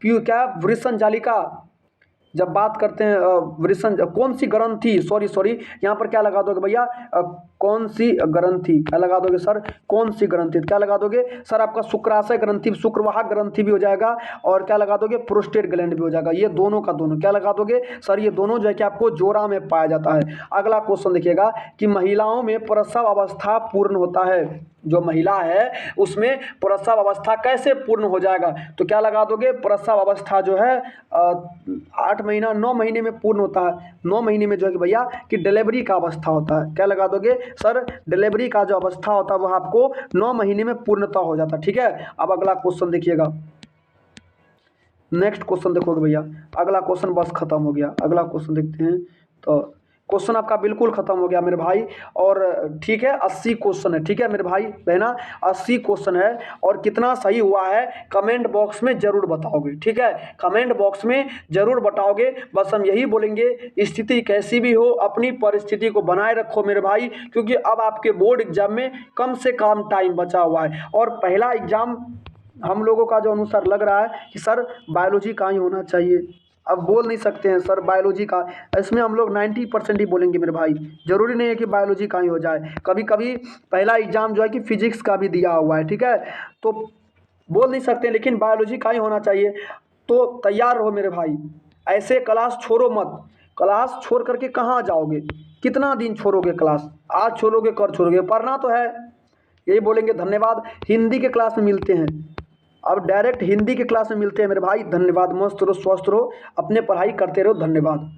क्या वृषण जालिका, जब बात करते हैं वृषण, कौन सी ग्रंथि, सॉरी यहाँ पर क्या लगा दोगे भैया, कौन सी ग्रंथि, क्या लगा दोगे सर, कौन सी ग्रंथि, क्या लगा दोगे सर, आपका शुक्राशय ग्रंथि, शुक्रवाहक ग्रंथि भी हो जाएगा, और क्या लगा दोगे, प्रोस्टेट ग्लैंड भी हो जाएगा। ये दोनों का दोनों क्या लगा दोगे सर, ये दोनों जो है कि आपको जोड़ा में पाया जाता है। अगला क्वेश्चन देखिएगा कि महिलाओं में प्रसव अवस्था पूर्ण होता है, जो महिला है उसमें प्रसव अवस्था कैसे पूर्ण हो जाएगा, तो क्या लगा दोगे, प्रसव अवस्था जो है 8 महीना 9 महीने में पूर्ण होता है। 9 महीने में जो है कि भैया कि डिलीवरी का अवस्था होता है, क्या लगा दोगे सर, डिलीवरी का जो अवस्था होता है वह आपको 9 महीने में पूर्णता हो जाता है। ठीक है, अब अगला क्वेश्चन देखिएगा, नेक्स्ट क्वेश्चन देखोगे भैया, अगला क्वेश्चन बस खत्म हो गया। अगला क्वेश्चन देखते हैं, तो क्वेश्चन आपका बिल्कुल खत्म हो गया मेरे भाई, और ठीक है 80 क्वेश्चन है। ठीक है मेरे भाई बहना, 80 क्वेश्चन है, और कितना सही हुआ है कमेंट बॉक्स में जरूर बताओगे। ठीक है, कमेंट बॉक्स में जरूर बताओगे, बस हम यही बोलेंगे, स्थिति कैसी भी हो अपनी परिस्थिति को बनाए रखो मेरे भाई, क्योंकि अब आपके बोर्ड एग्जाम में कम से कम टाइम बचा हुआ है, और पहला एग्जाम हम लोगों का जो अनुसार लग रहा है कि सर बायोलॉजी का ही होना चाहिए। अब बोल नहीं सकते हैं सर बायोलॉजी का, इसमें हम लोग 90% ही बोलेंगे मेरे भाई, जरूरी नहीं है कि बायोलॉजी का ही हो जाए, कभी कभी पहला एग्जाम जो है कि फिजिक्स का भी दिया हुआ है। ठीक है, तो बोल नहीं सकते, लेकिन बायोलॉजी का ही होना चाहिए। तो तैयार रहो मेरे भाई, ऐसे क्लास छोड़ो मत, क्लास छोड़ करके कहाँ जाओगे, कितना दिन छोड़ोगे क्लास, आज छोड़ोगे कल छोड़ोगे, पढ़ना तो है। यही बोलेंगे, धन्यवाद, हिंदी के क्लास में मिलते हैं, अब डायरेक्ट हिंदी के क्लास में मिलते हैं मेरे भाई। धन्यवाद, मस्त रहो, स्वस्थ रहो, अपने पढ़ाई करते रहो, धन्यवाद।